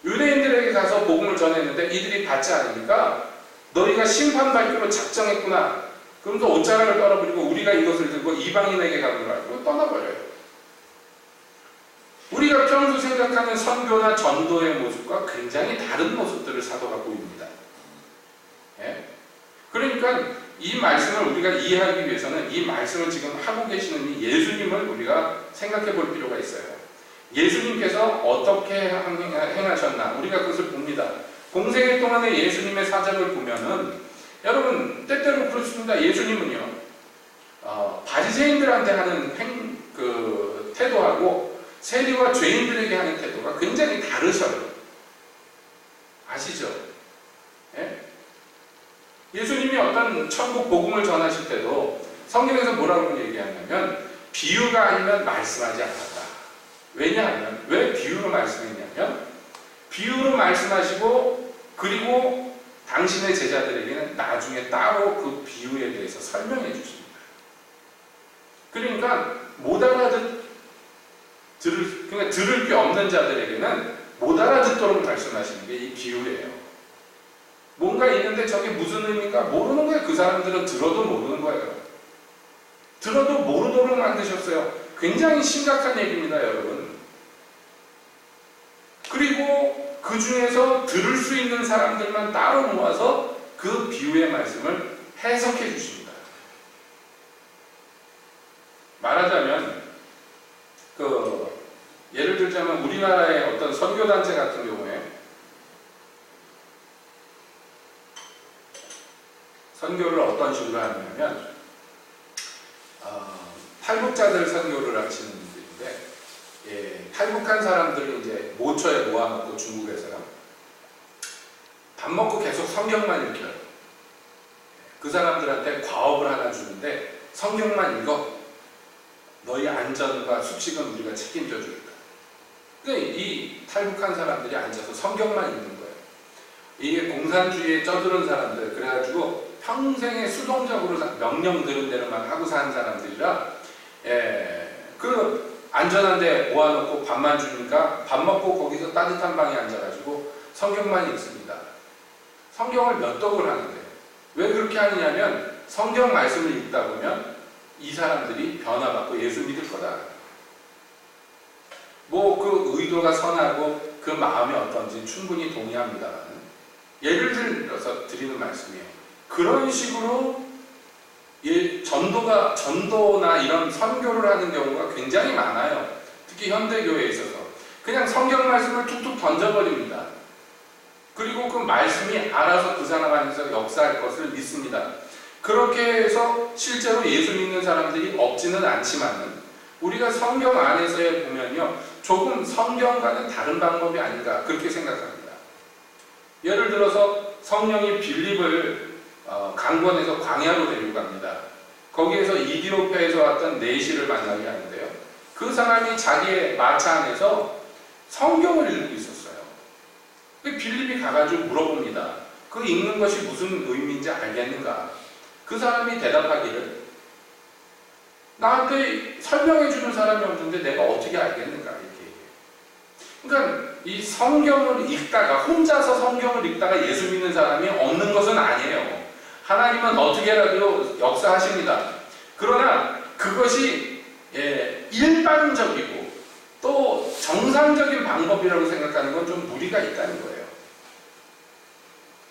유대인들에게 가서 복음을 전했는데 이들이 받지 않으니까 너희가 심판받기로 작정했구나. 그러면서 옷자락을 떨어버리고 우리가 이것을 들고 이방인에게 가는 걸 알고 떠나버려요. 우리가 평소 생각하는 선교나 전도의 모습과 굉장히 다른 모습들을 사도가 보입니다. 그러니까 이 말씀을 우리가 이해하기 위해서는 이 말씀을 지금 하고 계시는 이 예수님을 우리가 생각해 볼 필요가 있어요. 예수님께서 어떻게 행하셨나 우리가 그것을 봅니다. 공생애 동안의 예수님의 사적을 보면은 여러분 때때로 그렇습니다. 예수님은요 바리새인들한테 하는 태도하고 세리와 죄인들에게 하는 태도가 굉장히 다르셔요. 아시죠? 예수님이 어떤 천국 복음을 전하실 때도 성경에서 뭐라고 얘기하냐면 비유가 아니면 말씀하지 않았다. 왜냐하면 왜 비유로 말씀했냐면 비유로 말씀하시고 그리고 당신의 제자들에게는 나중에 따로 그 비유에 대해서 설명해 주십니다. 그러니까 못 그러니까 들을 게 없는 자들에게는 못 알아듣도록 말씀하시는 게 이 비유예요. 뭔가 있는데 저게 무슨 의미인가 모르는 거예요. 그 사람들은 들어도 모르는 거예요. 들어도 모르도록 만드셨어요. 굉장히 심각한 얘기입니다, 여러분. 그리고 그 중에서 들을 수 있는 사람들만 따로 모아서 그 비유의 말씀을 해석해 주십니다. 말하자면 예를 들자면 우리나라의 어떤 선교단체 같은 경우에 선교를 어떤 식으로 하냐면 탈북자들 선교를 하시는 분들인데 탈북한 사람들을 이제 모처에 모아놓고 중국에서요. 밥 먹고 계속 성경만 읽혀요. 그 사람들한테 과업을 하나 주는데 성경만 읽어. 너희 안전과 수칙은 우리가 책임져 주겠다. 그러니까 이 탈북한 사람들이 앉아서 성경만 읽는 거예요. 이게 공산주의에 쩌드른 사람들, 그래가지고 평생에 수동적으로 명령 들은 대로만 하고 사는 사람들이라 그 안전한 데 모아놓고 밥만 주니까 밥 먹고 거기서 따뜻한 방에 앉아가지고 성경만 읽습니다. 성경을 몇 독을 하는데 왜 그렇게 하느냐면 성경 말씀을 읽다 보면 이 사람들이 변화받고 예수 믿을 거다. 뭐 그 의도가 선하고 그 마음이 어떤지 충분히 동의합니다만 예를 들어서 드리는 말씀이에요. 그런 식으로 전도나 이런 선교를 하는 경우가 굉장히 많아요. 특히 현대교회에 있어서 그냥 성경 말씀을 툭툭 던져버립니다. 그리고 그 말씀이 알아서 그 사람 안에서 역사할 것을 믿습니다. 그렇게 해서 실제로 예수 믿는 사람들이 없지는 않지만 우리가 성경 안에서에 보면요 조금 성경과는 다른 방법이 아닌가 그렇게 생각합니다. 예를 들어서 성령이 빌립을 강권에서 광야로 데려갑니다. 거기에서 이디오피아에서 왔던 네시를 만나게 하는데요. 그 사람이 자기의 마차 안에서 성경을 읽고 있었어요. 빌립이 가가지고 물어봅니다. 그 읽는 것이 무슨 의미인지 알겠는가? 그 사람이 대답하기를 나한테 설명해 주는 사람이 없는데 내가 어떻게 알겠는가 이렇게 얘기해요. 그러니까 이 성경을 읽다가 혼자서 성경을 읽다가 예수 믿는 사람이 없는 것은 아니에요. 하나님은 어떻게라도 역사하십니다. 그러나 그것이 일반적이고 또 정상적인 방법이라고 생각하는 건 좀 무리가 있다는 거예요.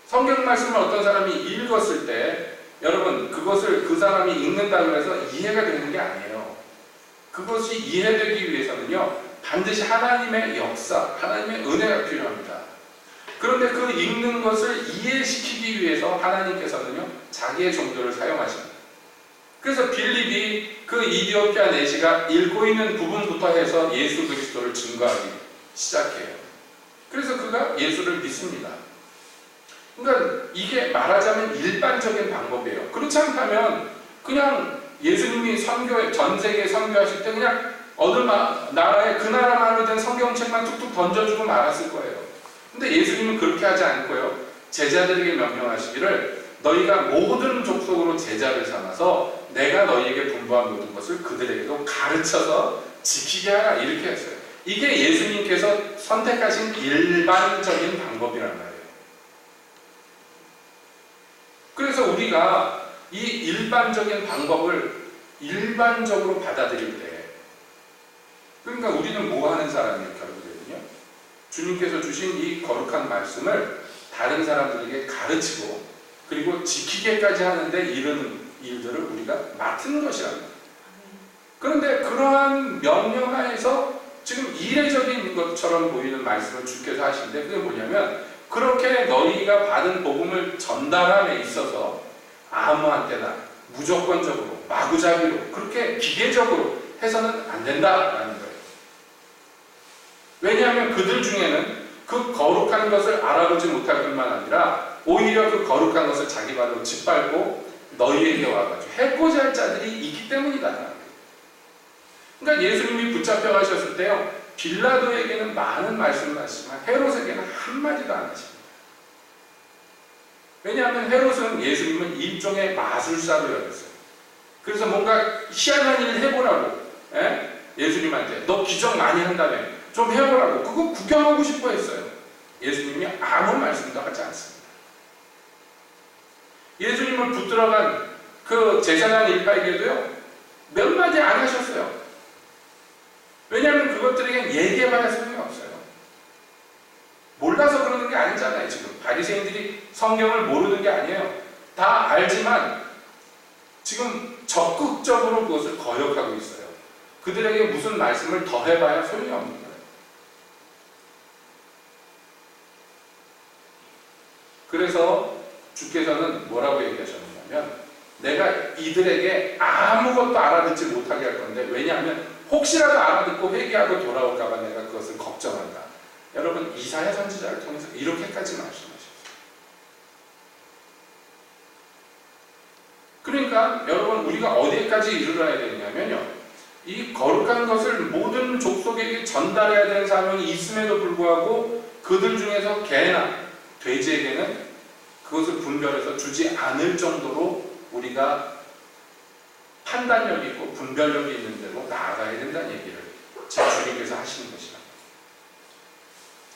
성경 말씀을 어떤 사람이 읽었을 때 여러분 그것을 그 사람이 읽는다고 해서 이해가 되는 게 아니에요. 그것이 이해되기 위해서는요 반드시 하나님의 역사, 하나님의 은혜가 필요합니다. 그런데 그 읽는 것을 이해시키기 위해서 하나님께서는요 자기의 종들을 사용하십니다. 그래서 빌립이 그 이디오피아 내시가 읽고 있는 부분부터 해서 예수 그리스도를 증거하기 시작해요. 그래서 그가 예수를 믿습니다. 그러니까 이게 말하자면 일반적인 방법이에요. 그렇지 않다면 그냥 예수님이 전 세계에 선교하실 때 그냥 어느 나라에 그 나라만으로 된 성경책만 툭툭 던져주고 말았을 거예요. 근데 예수님은 그렇게 하지 않고요. 제자들에게 명령하시기를 너희가 모든 족속으로 제자를 삼아서 내가 너희에게 분부한 모든 것을 그들에게도 가르쳐서 지키게 하라 이렇게 했어요. 이게 예수님께서 선택하신 일반적인 방법이란 말이에요. 그래서 우리가 이 일반적인 방법을 일반적으로 받아들일 때 그러니까 우리는 뭐 하는 사람이에요 결국에는요. 주님께서 주신 이 거룩한 말씀을 다른 사람들에게 가르치고 그리고 지키게까지 하는데 이르는 일들을 우리가 맡은 것이랍니다. 그런데 그러한 명령하에서 지금 이례적인 것처럼 보이는 말씀을 주께서 하시는데 그게 뭐냐면 그렇게 너희가 받은 복음을 전달함에 있어서 아무한테나 무조건적으로 마구잡이로 그렇게 기계적으로 해서는 안 된다라는 거예요. 왜냐하면 그들 중에는 그 거룩한 것을 알아보지 못할 뿐만 아니라 오히려 그 거룩한 것을 자기 발로 짓밟고 너희에게 와가지고 해코지 할 자들이 있기 때문이다. 그러니까 예수님이 붙잡혀 가셨을 때요, 빌라도에게는 많은 말씀을 하시지만 헤롯에게는 한마디도 안 하십니다. 왜냐하면 헤롯은 예수님은 일종의 마술사로 여겼어요. 그래서 뭔가 희한한 일을 해보라고, 예수님한테 너 기적 많이 한다며 좀 해보라고, 그거 구경하고 싶어 했어요. 예수님이 아무 말씀도 하지 않습니다. 예수님을 붙들어간 그 제사장 일파에게도요, 몇 마디 안 하셨어요. 왜냐하면 그것들에겐 얘기해봐야 소용이 없어요. 몰라서 그러는 게 아니잖아요. 지금 바리새인들이 성경을 모르는 게 아니에요. 다 알지만 지금 적극적으로 그것을 거역하고 있어요. 그들에게 무슨 말씀을 더 해봐야 소용이 없는 거예요. 그래서 주께서는 뭐라고 얘기하셨냐면, 내가 이들에게 아무것도 알아듣지 못하게 할 건데, 왜냐하면 혹시라도 알아듣고 회개하고 돌아올까 봐 내가 그것을 걱정한다. 여러분, 이사야 선지자를 통해서 이렇게까지 말씀하셨어요. 그러니까 여러분, 우리가 어디까지 이르러야 되냐면요, 이 거룩한 것을 모든 족속에게 전달해야 되는 사명이 있음에도 불구하고 그들 중에서 개나 돼지에게는 그것을 분별해서 주지 않을 정도로 우리가 판단력 있고 분별력이 있는 대로 나아가야 된다는 얘기를 제 주님께서 하시는 것이다.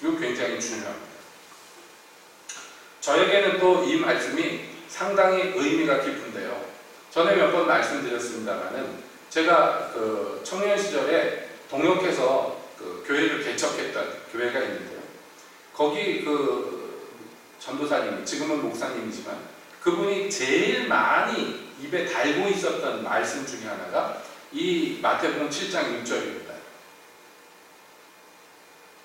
이거 굉장히 중요합니다. 저에게는 또 이 말씀이 상당히 의미가 깊은데요. 전에 몇 번 말씀드렸습니다만은, 제가 그 청년 시절에 동역해서 그 교회를 개척했던 교회가 있는데요. 거기 그 전도사님이, 지금은 목사님이지만, 그분이 제일 많이 입에 달고 있었던 말씀 중에 하나가 이 마태복음 7장 6절입니다.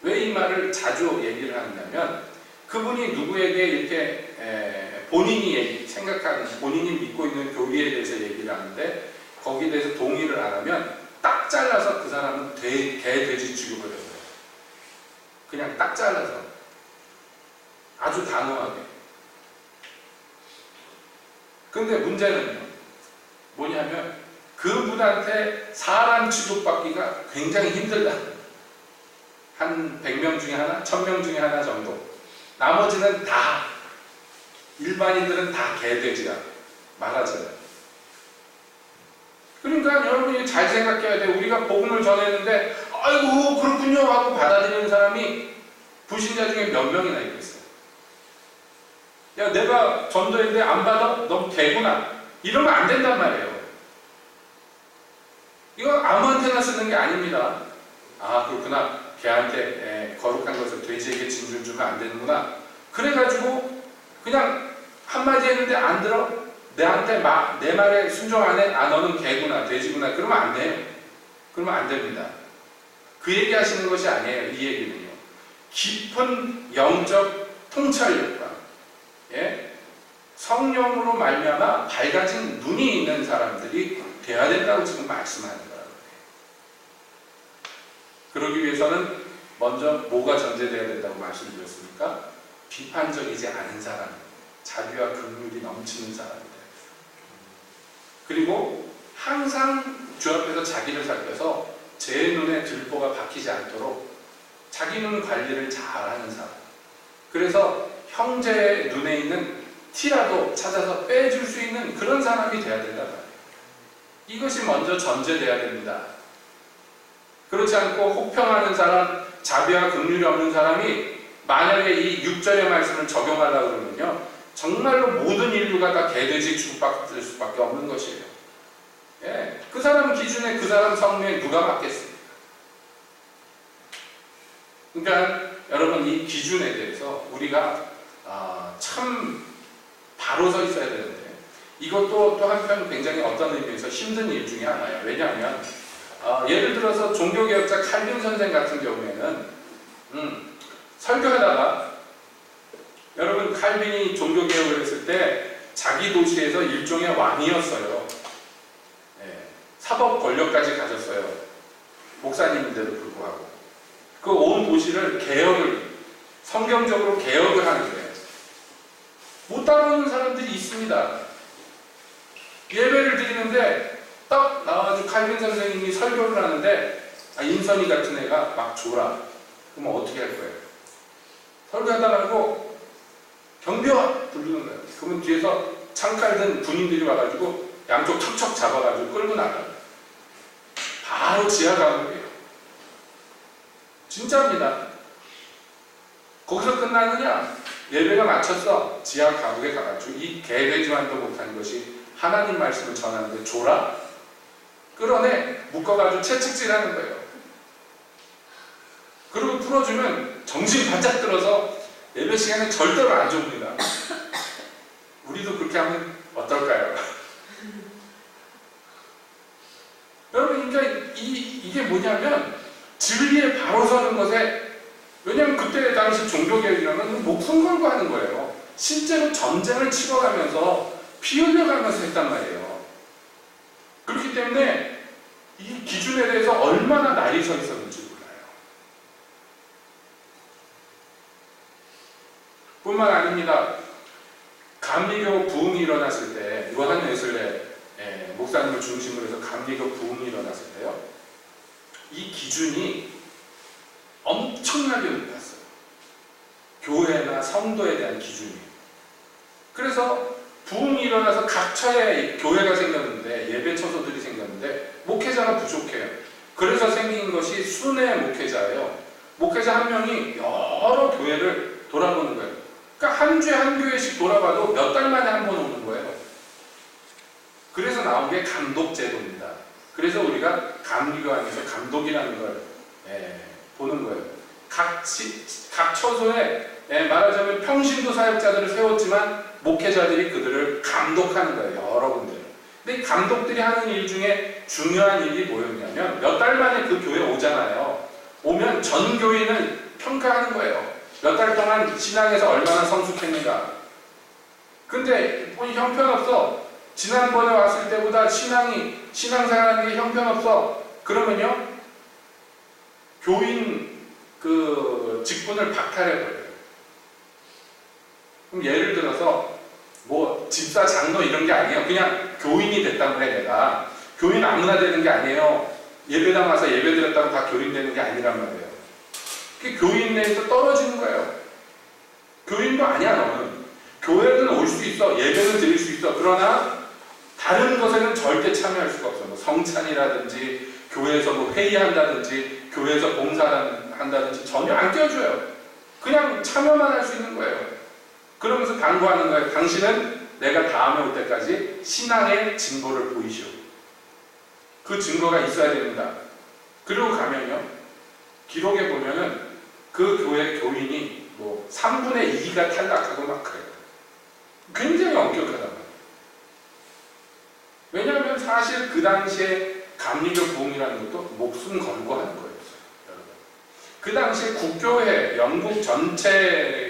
왜 이 말을 자주 얘기를 하느냐면, 그분이 누구에게 이렇게 본인이 생각하는, 본인이 믿고 있는 교리에 대해서 얘기를 하는데 거기에 대해서 동의를 안 하면 딱 잘라서 그 사람은 개, 돼지 취급을 해요. 그냥 딱 잘라서, 아주 단호하게. 근데 문제는요, 뭐냐면 그분한테 사람 취급받기가 굉장히 힘들다. 한 100명 중에 하나, 1000명 중에 하나 정도. 나머지는 다, 일반인들은 다 개돼지야. 말하자면. 그러니까 여러분이 잘 생각해야 돼. 우리가 복음을 전했는데 아이고 그렇군요 하고 받아들이는 사람이 불신자 중에 몇 명이나 있겠어요. 야, 내가 전도했는데 안 받아? 너 개구나. 이러면 안 된단 말이에요. 이거 아무한테나 쓰는 게 아닙니다. 아, 그렇구나. 개한테 거룩한 것을 돼지에게 진주를 주면 안 되는구나. 그래가지고 그냥 한마디 했는데 안 들어? 내한테 내 말에 순종 안 해? 아, 너는 개구나, 돼지구나. 그러면 안 돼요. 그러면 안 됩니다. 그 얘기 하시는 것이 아니에요. 이 얘기는요. 깊은 영적 통찰력과 성령으로 말미암아 밝아진 눈이 있는 사람들이 돼야 된다고 지금 말씀하는 거예요. 그러기 위해서는 먼저 뭐가 전제되어야 된다고 말씀드렸습니까? 비판적이지 않은 사람, 자비와 긍휼이 넘치는 사람이다. 그리고 항상 주 앞에서 자기를 살펴서 제 눈에 들보가 박히지 않도록 자기 눈 관리를 잘하는 사람. 그래서 형제의 눈에 있는 티라도 찾아서 빼줄 수 있는 그런 사람이 돼야 된다 말이에요. 이것이 먼저 전제돼야 됩니다. 그렇지 않고 혹평하는 사람, 자비와 긍휼이 없는 사람이 만약에 이 6절의 말씀을 적용하려고 그러면요, 정말로 모든 인류가 다 개돼지 취급받을 수밖에 없는 것이에요. 그 사람 기준에 그 사람 성명에 누가 맞겠습니까? 그러니까 여러분, 이 기준에 대해서 우리가 참 바로 서 있어야 되는데, 이것도 또 한편 굉장히 어떤 의미에서 힘든 일 중에 하나예요. 왜냐하면 예를 들어서 종교개혁자 칼빈 선생 같은 경우에는 설교하다가, 여러분, 칼빈이 종교개혁을 했을 때 자기 도시에서 일종의 왕이었어요. 사법 권력까지 가졌어요. 목사님인데도 불구하고. 그 온 도시를 성경적으로 개혁을 하는데 못 따르는 사람들이 있습니다. 예배를 드리는데 딱 나와가지고 칼빈 선생님이 설교를 하는데 인선이 같은 애가 막 졸아. 그러면 어떻게 할 거예요? 설교하다 말고 경비원 부르는 거예요. 그러면 뒤에서 창칼 든 군인들이 와가지고 양쪽 척척 잡아가지고 끌고 나가요. 바로 지하 감옥이에요. 진짜입니다. 거기서 끝나느냐? 예배가 마쳤어. 지하 감옥에 가가지고 이 개돼지만도 못한 것이 하나님 말씀을 전하는데 졸아? 끌어내 묶어가지고 채찍질하는 거예요. 그리고 풀어주면 정신 바짝 들어서 예배 시간에 절대로 안 줍니다. 우리도 그렇게 하면 어떨까요? 여러분, 그러니까 이게 뭐냐면 진리에 바로 서는 것에, 왜냐하면 그때 당시 종교개혁이라면 목숨 걸고 하는 거예요. 실제로 전쟁을 치러가면서 피 흘려가면서 했단 말이에요. 그렇기 때문에 이 기준에 대해서 얼마나 날이 서 있었는지 몰라요. 뿐만 아닙니다. 감리교 부흥이 일어났을 때 요한 웨슬레 목사님을 중심으로 해서 감리교 부흥이 일어났을 때요, 이 기준이 엄청나게 높았어요. 교회나 성도에 대한 기준이. 그래서 부흥이 일어나서 각처에 교회가 생겼는데, 예배 처소들이 생겼는데 목회자가 부족해요. 그래서 생긴 것이 순회 목회자예요. 목회자 한 명이 여러 교회를 돌아보는 거예요. 그러니까 한 주에 한 교회씩 돌아봐도 몇 달 만에 한 번 오는 거예요. 그래서 나온 게 감독제도입니다. 그래서 우리가 감리교 안에서 감독이라는 걸 보는 거예요. 각 처소에 말하자면 평신도 사역자들을 세웠지만 목회자들이 그들을 감독하는 거예요. 여러 군데를. 근데 이 감독들이 하는 일 중에 중요한 일이 뭐였냐면, 몇 달 만에 그 교회에 오잖아요. 오면 전 교인을 평가하는 거예요. 몇 달 동안 신앙에서 얼마나 성숙했는가. 근데 형편없어. 지난번에 왔을 때보다 신앙생활하는 게 형편없어. 그러면요, 교인 그 직분을 박탈해버려요. 그럼 예를 들어서 뭐 집사, 장로 이런 게 아니에요. 그냥 교인이 됐다고 해. 내가 교인 아무나 되는 게 아니에요. 예배당 와서 예배 드렸다고 다 교인 되는 게 아니란 말이에요. 그게 교인 내에서 떨어지는 거예요. 교인도 아니야. 너는 교회는 올 수 있어. 예배는 드릴 수 있어. 그러나 다른 것에는 절대 참여할 수가 없어. 뭐 성찬이라든지 교회에서 뭐 회의한다든지 교회에서 봉사한다든지 전혀 안 껴줘요. 그냥 참여만 할 수 있는 거예요. 그러면서 당부하는 거예요. 당신은 내가 다음에 올 때까지 신앙의 증거를 보이시오. 그 증거가 있어야 됩니다. 그리고 가면요, 기록에 보면은 그 교회 교인이 뭐 3분의 2가 탈락하고 막 그래요. 굉장히 엄격하단 말이에요. 왜냐하면 사실 그 당시에 감리교 부흥이라는 것도 목숨 걸고 하는 거였어요. 여러분. 그 당시에 국교회, 영국 전체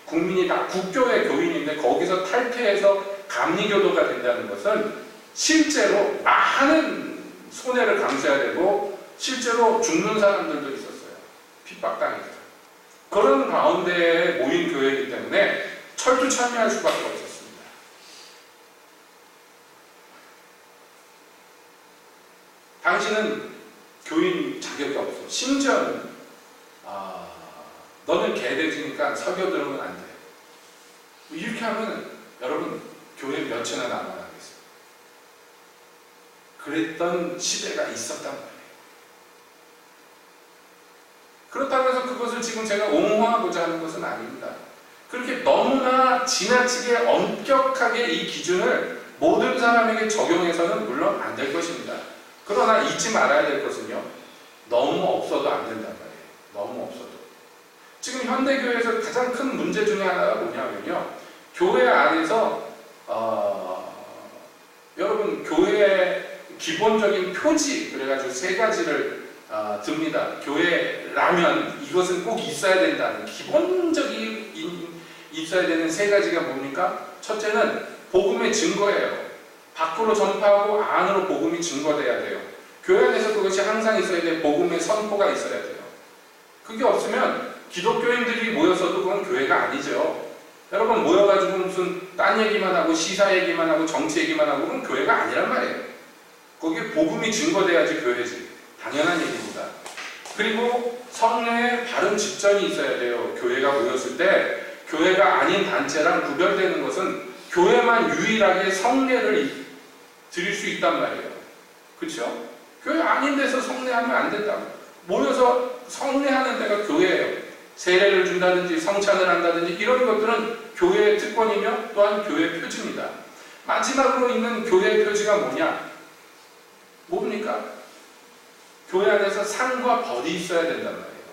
국민이 다 국교회 교인인데 거기서 탈퇴해서 감리교도가 된다는 것은 실제로 많은 손해를 감수해야 되고 실제로 죽는 사람들도 있었어요. 핍박당해서. 그런 가운데에 모인 교회이기 때문에 철두철미할 수밖에 없었습니다. 당신은 교인 자격이 없어. 심지어는 너는 개돼지니까 설교 들으면 안 돼. 이렇게 하면 여러분 교회 몇 채나 남아나겠어요. 그랬던 시대가 있었단 말이에요. 그렇다고 해서 그것을 지금 제가 옹호하고자 하는 것은 아닙니다. 그렇게 너무나 지나치게 엄격하게 이 기준을 모든 사람에게 적용해서는 물론 안 될 것입니다. 그러나 잊지 말아야 될 것은요, 너무 없어도 안 된단 말이에요. 너무 없어도. 지금 현대교회에서 가장 큰 문제 중에 하나가 뭐냐면요, 교회 안에서 여러분 교회의 기본적인 표지, 그래가지고 세 가지를 듭니다. 교회라면 이것은 꼭 있어야 된다는 기본적인 있어야 되는 세 가지가 뭡니까? 첫째는 복음의 증거예요. 밖으로 전파하고 안으로 복음이 증거돼야 돼요. 교회 안에서 그것이 항상 있어야 돼요. 복음의 선포가 있어야 돼요. 그게 없으면 기독교인들이 모여서도 그건 교회가 아니죠. 여러분 모여가지고 무슨 딴 얘기만 하고 시사 얘기만 하고 정치 얘기만 하고 그건 교회가 아니란 말이에요. 거기에 복음이 증거돼야지 교회지. 당연한 얘기입니다. 그리고 성례에 바른 직전이 있어야 돼요. 교회가 모였을 때 교회가 아닌 단체랑 구별되는 것은 교회만 유일하게 성례를 드릴 수 있단 말이에요. 그렇죠? 교회 아닌 데서 성례하면 안 된다. 모여서 성례하는 데가 교회예요. 세례를 준다든지 성찬을 한다든지 이런 것들은 교회의 특권이며 또한 교회의 표지입니다. 마지막으로 있는 교회의 표지가 뭐냐? 뭡니까? 교회 안에서 상과 벌이 있어야 된단 말이에요.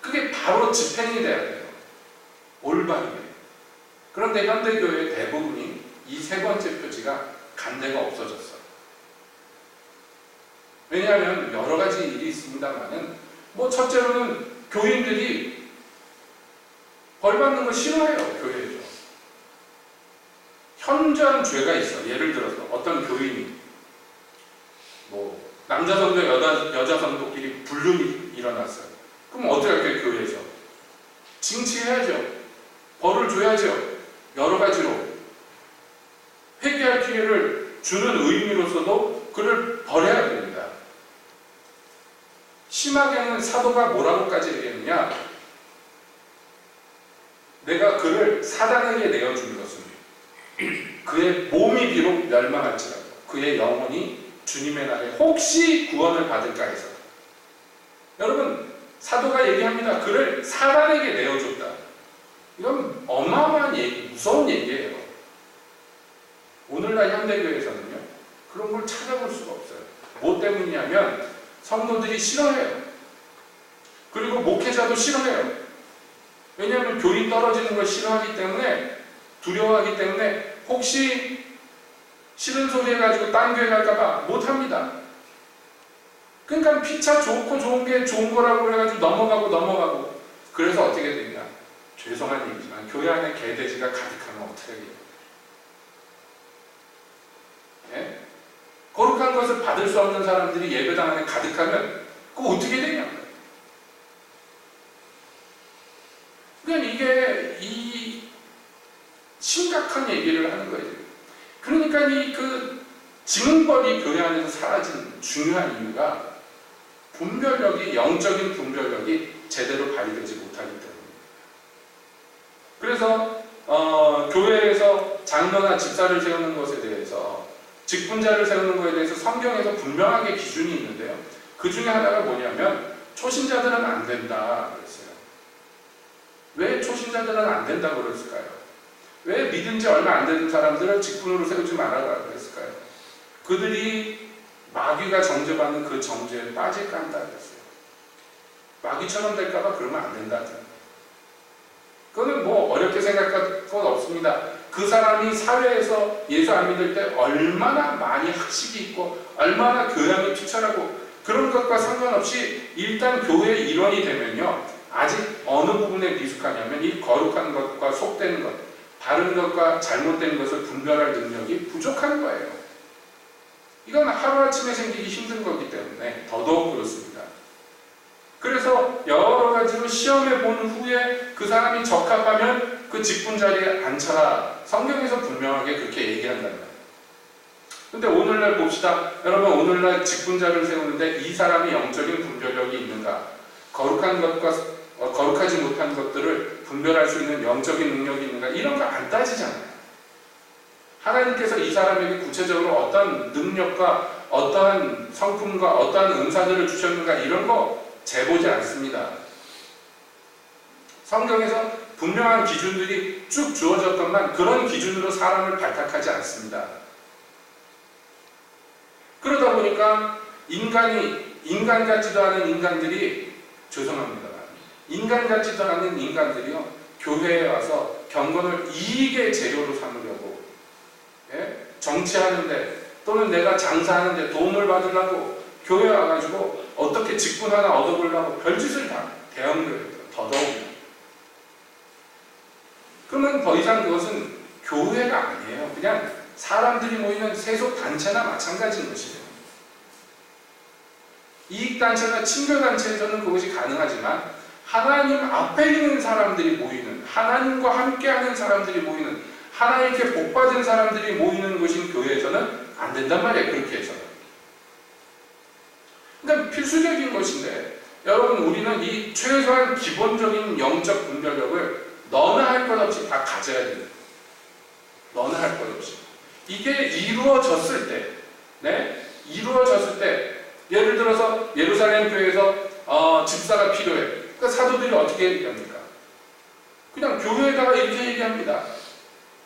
그게 바로 집행이 돼야 돼요. 올바르게. 그런데 현대교회의 대부분이 이 세 번째 표지가 간대가 없어졌어요. 왜냐하면 여러 가지 일이 있습니다만은 첫째로는 교인들이 벌 받는 거 싫어해요. 교회에서. 현저한 죄가 있어. 예를 들어서 어떤 교인이 남자 성도 여자 성도끼리 불륜이 일어났어요. 그럼 어떻게 할까요? 교회에서 징치해야죠. 벌을 줘야죠. 여러 가지로 회개할 기회를 주는 의미로서도 그를 벌해야 됩니다. 심하게는 사도가 뭐라고까지 얘기했느냐? 내가 그를 사단에게 내어준 것은 그의 몸이 비록 멸망할지라도 그의 영혼이 주님의 날에 혹시 구원을 받을까 해서. 여러분, 사도가 얘기합니다. 그를 사단에게 내어줬다. 이건 어마어마한 얘기, 무서운 얘기예요. 오늘날 현대교회에서는요, 그런 걸 찾아볼 수가 없어요. 뭐 때문이냐면 성도들이 싫어해요. 그리고 목회자도 싫어해요. 왜냐하면 교인 떨어지는 걸 싫어하기 때문에, 두려워하기 때문에 혹시 싫은 소리 해가지고 딴 교회 갈까봐 못합니다. 그러니까 피차 좋고 좋은 게 좋은 거라고 그래가지고 넘어가고 그래서 어떻게 되냐? 죄송한 얘기지만 교회 안에 개돼지가 가득하면 어떻게 해요? 예? 거룩한 것을 받을 수 없는 사람들이 예배당 안에 가득하면 그거 어떻게 되냐? 그러니까 이게 이 심각한 얘기를 하는 거예요. 그러니까 그 징벌이 교회 안에서 사라진 중요한 이유가 분별력이, 영적인 분별력이 제대로 발휘되지 못하기 때문입니다. 그래서 교회에서 장로나 집사를 세우는 것에 대해서, 직분자를 세우는 것에 대해서 성경에서 분명하게 기준이 있는데요. 그 중에 하나가 뭐냐면 초신자들은 안 된다 그랬어요. 왜 초신자들은 안 된다고 그랬을까요? 왜 믿은 지 얼마 안 된 사람들을 직분으로 세우지 말아라 그랬을까요? 그들이 마귀가 정죄받는 그 정죄에 빠질까 한다 그랬어요. 마귀처럼 될까봐 그러면 안 된다. 그거는 어렵게 생각할 건 없습니다. 그 사람이 사회에서 예수 안 믿을 때 얼마나 많이 학식이 있고 얼마나 교양이 투철하고 그런 것과 상관없이 일단 교회의 일원이 되면요, 아직 어느 부분에 미숙하냐면 이 거룩한 것과 속된 것, 바른 것과 잘못된 것을 분별할 능력이 부족한 거예요. 이건 하루아침에 생기기 힘든 거기 때문에 더더욱 그렇습니다. 그래서 여러 가지로 시험해 본 후에 그 사람이 적합하면 그 직분 자리에 앉혀라. 성경에서 분명하게 그렇게 얘기한단 말이에요. 근데 오늘날 봅시다. 여러분, 오늘날 직분자를 세우는데 이 사람이 영적인 분별력이 있는가? 거룩한 것과 거룩하지 못한 것들을 분별할 수 있는 영적인 능력이 있는가? 이런 거 안 따지잖아요. 하나님께서 이 사람에게 구체적으로 어떤 능력과 어떠한 성품과 어떠한 은사들을 주셨는가 이런 거 재보지 않습니다. 성경에서 분명한 기준들이 쭉 주어졌건만 그런 기준으로 사람을 발탁하지 않습니다. 그러다 보니까 인간 같지도 않은 인간들이, 죄송합니다, 인간 같지도 않은 인간들이요, 교회에 와서 경건을 이익의 재료로 삼으려고, 예? 정치하는데 또는 내가 장사하는데 도움을 받으려고 교회에 와가지고 어떻게 직분 하나 얻어보려고 별짓을 다 대형교회에서 더더욱. 그러면 더 이상 그것은 교회가 아니에요. 그냥 사람들이 모이는 세속단체나 마찬가지인 것이에요. 이익단체나 친교단체에서는 그것이 가능하지만 하나님 앞에 있는 사람들이 모이는, 하나님과 함께하는 사람들이 모이는, 하나님께 복받은 사람들이 모이는 것인 교회에서는 안 된단 말이에요. 그렇게 해서는. 그러니까 필수적인 것인데 여러분 우리는 이 최소한 기본적인 영적 분별력을 너나 할 것 없이 다 가져야 됩니다. 너나 할 것 없이. 이게 이루어졌을 때, 네? 이루어졌을 때, 예를 들어서 예루살렘 교회에서 집사가 필요해. 그러니까 사도들이 어떻게 얘기합니까? 그냥 교회에다가 이렇게 얘기합니다.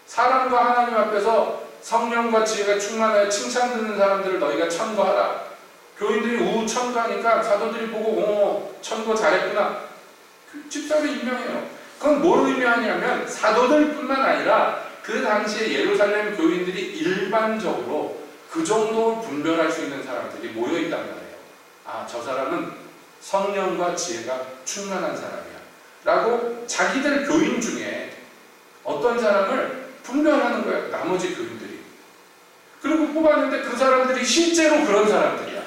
사람과 하나님 앞에서 성령과 지혜가 충만하여 칭찬 듣는 사람들을 너희가 천거하라. 교인들이 천거하니까 사도들이 보고 천거 잘했구나. 그 집사를 임명해요. 그건 뭘 의미하냐면 사도들뿐만 아니라 그 당시에 예루살렘 교인들이 일반적으로 그 정도 분별할 수 있는 사람들이 모여있단 말이에요. 아, 저 사람은 성령과 지혜가 충만한 사람이야 라고 자기들 교인 중에 어떤 사람을 분별하는 거예요. 나머지 교인들이. 그리고 뽑았는데 그 사람들이 실제로 그런 사람들이야.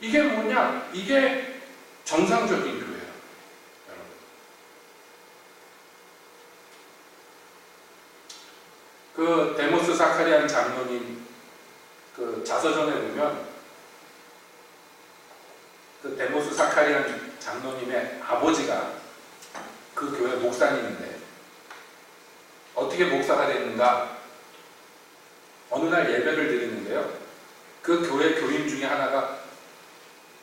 이게 뭐냐? 이게 정상적인 교회예요. 여러분. 그 데모스 사카리안 장로님 그 자서전에 보면 그 데모스 사카리안 장로님의 아버지가 그 교회 목사님인데 어떻게 목사가 됐는가? 어느 날 예배를 드리는데요. 그 교회 교인 중에 하나가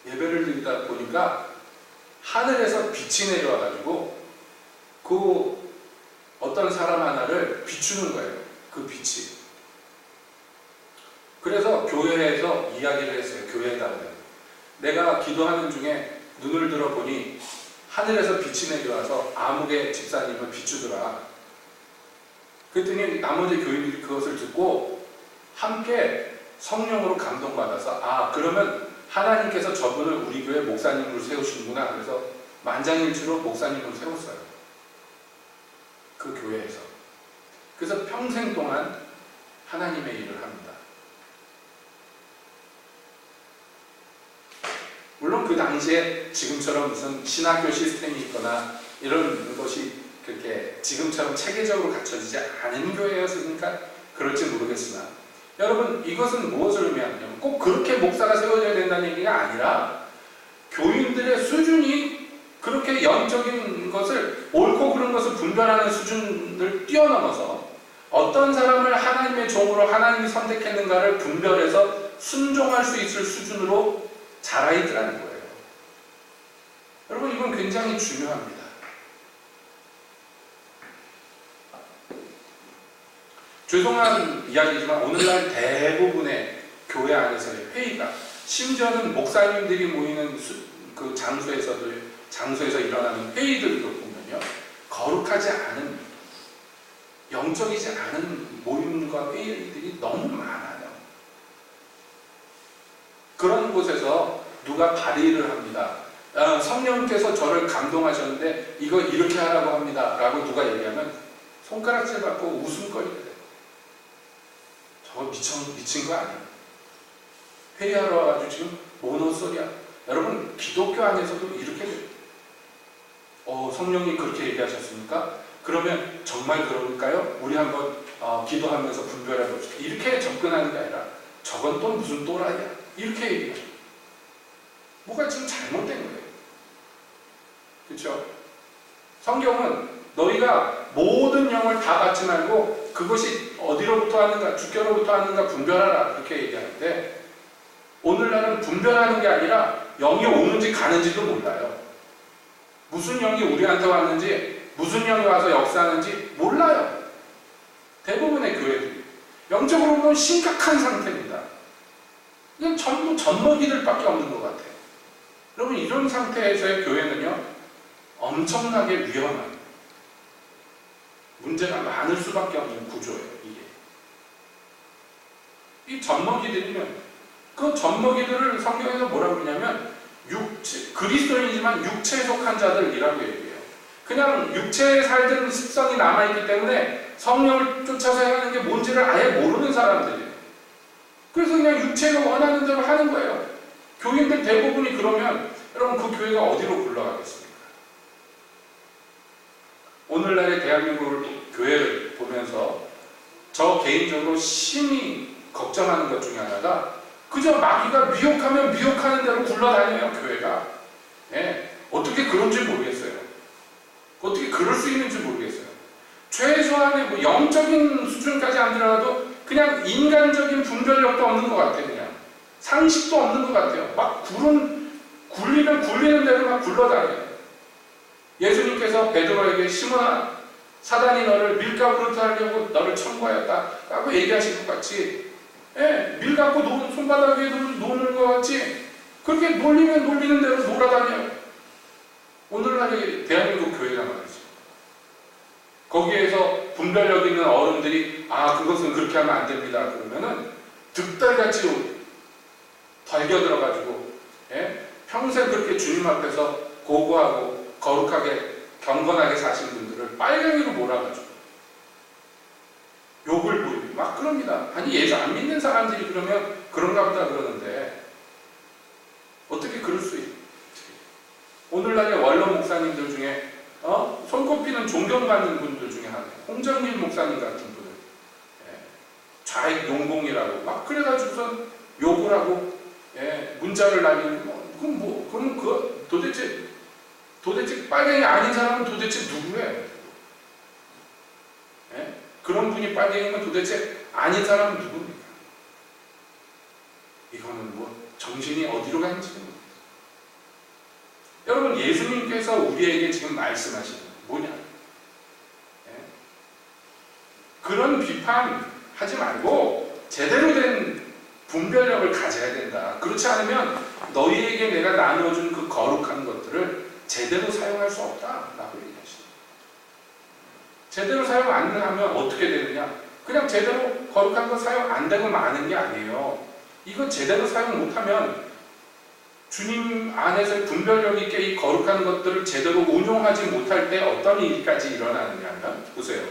예배를 드리다 보니까 하늘에서 빛이 내려와가지고 그 어떤 사람 하나를 비추는 거예요. 그 빛이. 그래서 교회에서 이야기를 했어요. 교회에다가. 내가 기도하는 중에 눈을 들어보니 하늘에서 빛이 내려와서 아무개 집사님을 비추더라. 그랬더니 나머지 교인들이 그것을 듣고 함께 성령으로 감동받아서 아, 그러면 하나님께서 저분을 우리 교회 목사님으로 세우시는구나. 그래서 만장일치로 목사님으로 세웠어요. 그 교회에서. 그래서 평생 동안 하나님의 일을 합니다. 물론 그 당시에 지금처럼 무슨 신학교 시스템이 있거나 이런 것이 그렇게 지금처럼 체계적으로 갖춰지지 않은 교회였으니까 그럴지 모르겠으나 여러분 이것은 무엇을 의미하냐면 꼭 그렇게 목사가 세워져야 된다는 얘기가 아니라 교인들의 수준이 그렇게 영적인 것을 옳고 그른 것을 분별하는 수준을 뛰어넘어서 어떤 사람을 하나님의 종으로 하나님이 선택했는가를 분별해서 순종할 수 있을 수준으로 자라 있더라는 거예요. 여러분 이건 굉장히 중요합니다. 죄송한 이야기지만 오늘날 대부분의 교회 안에서의 회의가 심지어는 목사님들이 모이는 그 장소에서 일어나는 회의들도 보면요. 거룩하지 않은 영적이지 않은 모임과 회의들이 너무 많아요. 그런 곳에서 누가 발의를 합니다. 성령께서 저를 감동하셨는데 이거 이렇게 하라고 합니다. 라고 누가 얘기하면 손가락질 받고 웃음거리게 돼요. 저거 미친 거 아니에요. 회의하러 와가지고 지금 뭔 헛소리야. 여러분 기독교 안에서도 이렇게 돼요. 성령이 그렇게 얘기하셨습니까? 그러면 정말 그럴까요? 우리 한번 기도하면서 분별해 봅시다. 이렇게 접근하는 게 아니라 저건 또 무슨 또라이야. 이렇게 얘기해요. 뭐가 지금 잘못된 거예요. 그렇죠? 성경은 너희가 모든 영을 다 받지 말고 그것이 어디로부터 하는가, 주께로부터 하는가 분별하라. 그렇게 얘기하는데 오늘날은 분별하는 게 아니라 영이 오는지 가는지도 몰라요. 무슨 영이 우리한테 왔는지, 무슨 영이 와서 역사하는지 몰라요. 대부분의 교회들이. 영적으로 보면 심각한 상태입니다. 그냥 전부 젖먹이들밖에 없는 것 같아요. 여러분 이런 상태에서의 교회는요 엄청나게 위험한 문제가 많을 수밖에 없는 구조예요. 이게 이 젖먹이들이면 그 젖먹이들을 성경에서 뭐라고 그러냐면 그리스도인이지만 육체에 속한 자들이라고 얘기해요. 그냥 육체에 살던 습성이 남아있기 때문에 성령을 쫓아서 해야 하는 게 뭔지를 아예 모르는 사람들이에요. 그래서 그냥 육체가 원하는 대로 하는 거예요. 교인들 대부분이 그러면 여러분 그 교회가 어디로 굴러가겠습니까? 오늘날의 대한민국을 교회를 보면서 저 개인적으로 심히 걱정하는 것 중에 하나가 그저 마귀가 미혹하면 미혹하는 대로 굴러다녀요, 교회가. 예, 어떻게 그런지 모르겠어요. 어떻게 그럴 수 있는지 모르겠어요. 최소한의 뭐 영적인 수준까지 안 들어가도 그냥 인간적인 분별력도 없는 것 같아요. 그냥 상식도 없는 것 같아요. 막 굴리면 굴리는 대로 막 굴러다녀요. 예수님께서 베드로에게 시몬아, 사단이 너를 밀가부르트 하려고 너를 청구하였다 라고 얘기하신 것 같이, 예, 밀 갖고 손바닥 위에 노는 것 같이 그렇게 놀리면 놀리는 대로 놀아다녀요. 오늘날의 대한민국 교회가 말이죠. 거기에서 분별력 있는 어른들이 그것은 그렇게 하면 안 됩니다 그러면은 득달같이 달겨들어가지고, 예? 평생 그렇게 주님 앞에서 고고하고 거룩하게 경건하게 사신 분들을 빨갱이로 몰아가지고 욕을 부리고 막 그럽니다. 아니 예수 안 믿는 사람들이 그러면 그런가 보다 그러는데 어떻게 그럴 수 있지? 오늘날의 원로 목사님들 중에 손꼽히는 존경받는 분들 중에 하나예요. 홍정일 목사님 같은 분을, 예, 좌익 용공이라고 막 그래가지고선 욕을 하고, 예, 문자를 날리고 그럼 도대체 빨갱이 아닌 사람은 도대체 누구예요? 예? 그런 분이 빨갱이면 도대체 아닌 사람은 누굽니까? 이거는 뭐 정신이 어디로 가는지 모르겠어요. 여러분, 예수님께서 우리에게 지금 말씀하시는 건 뭐냐? 예? 그런 비판 하지 말고 제대로 된 분별력을 가져야 된다. 그렇지 않으면 너희에게 내가 나누어준 그 거룩한 것들을 제대로 사용할 수 없다라고 얘기하십니다. 제대로 사용 안 하면 어떻게 되느냐? 그냥 제대로 거룩한 거 사용 안 되고 마는 게 아니에요. 이거 제대로 사용 못하면 주님 안에서 분별력 있게 이 거룩한 것들을 제대로 운용하지 못할 때 어떤 일까지 일어나느냐 하면, 보세요.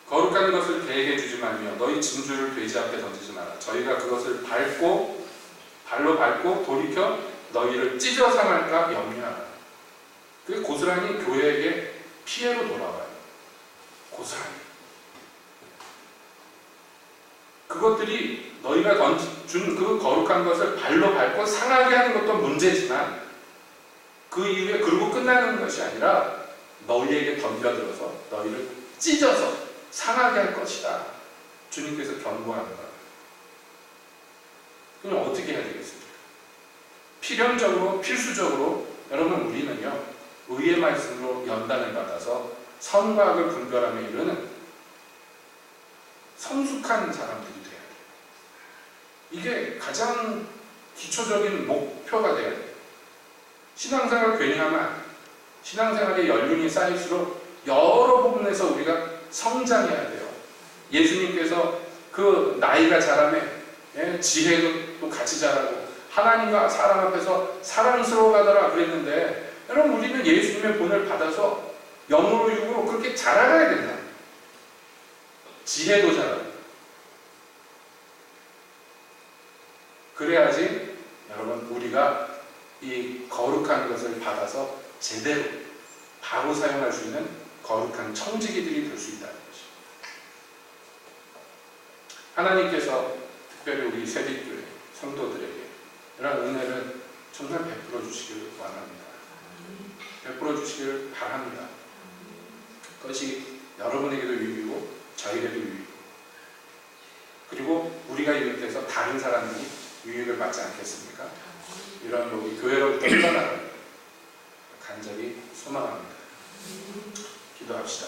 거룩한 것을 계획해 주지 말며 너희 진주를 돼지 앞에 던지지 마라. 저희가 그것을 발로 밟고 돌이켜 너희를 찢어 상할까 염려하라. 그게 고스란히 교회에게 피해로 돌아와요. 고스란히. 그것들이 너희가 준 그 거룩한 것을 발로 밟고 상하게 하는 것도 문제지만 그 이후에 그러고 끝나는 것이 아니라 너희에게 덤벼들어서 너희를 찢어서 상하게 할 것이다. 주님께서 경고하는 거예요. 그럼 어떻게 해야 되겠습니까? 필연적으로, 필수적으로 여러분 우리는요, 의의 말씀으로 연단을 받아서 선과 악을 분별하며 이르는 성숙한 사람들이 돼야 돼요. 이게 가장 기초적인 목표가 돼야 돼요. 신앙생활을 괜히 하면 안 돼요. 신앙생활의 연륜이 쌓일수록 여러 부분에서 우리가 성장해야 돼요. 예수님께서 그 나이가 자라면, 예, 지혜도 또 같이 자라고 하나님과 사람 앞에서 사랑스러워가더라 그랬는데, 여러분 우리는 예수님의 본을 받아서 영으로 육으로 그렇게 자라가야 된다. 지혜도 자라고. 그래야지 여러분 우리가 이 거룩한 것을 받아서 제대로 바로 사용할 수 있는 거룩한 청지기들이 될 수 있다는 것입니다. 하나님께서 특별히 우리 세빛교회 성도들에게 이런 은혜를 정말 베풀어 주시기를 원합니다. 베풀어 주시기를 바랍니다. 그것이 여러분에게도 유익이고 저에게도 유익이고, 그리고 우리가 이렇게 해서 다른 사람들이 유익을 받지 않겠습니까? 이런 우리 교회로부터 흘러나가는 간절히 소망합니다. 기도합시다.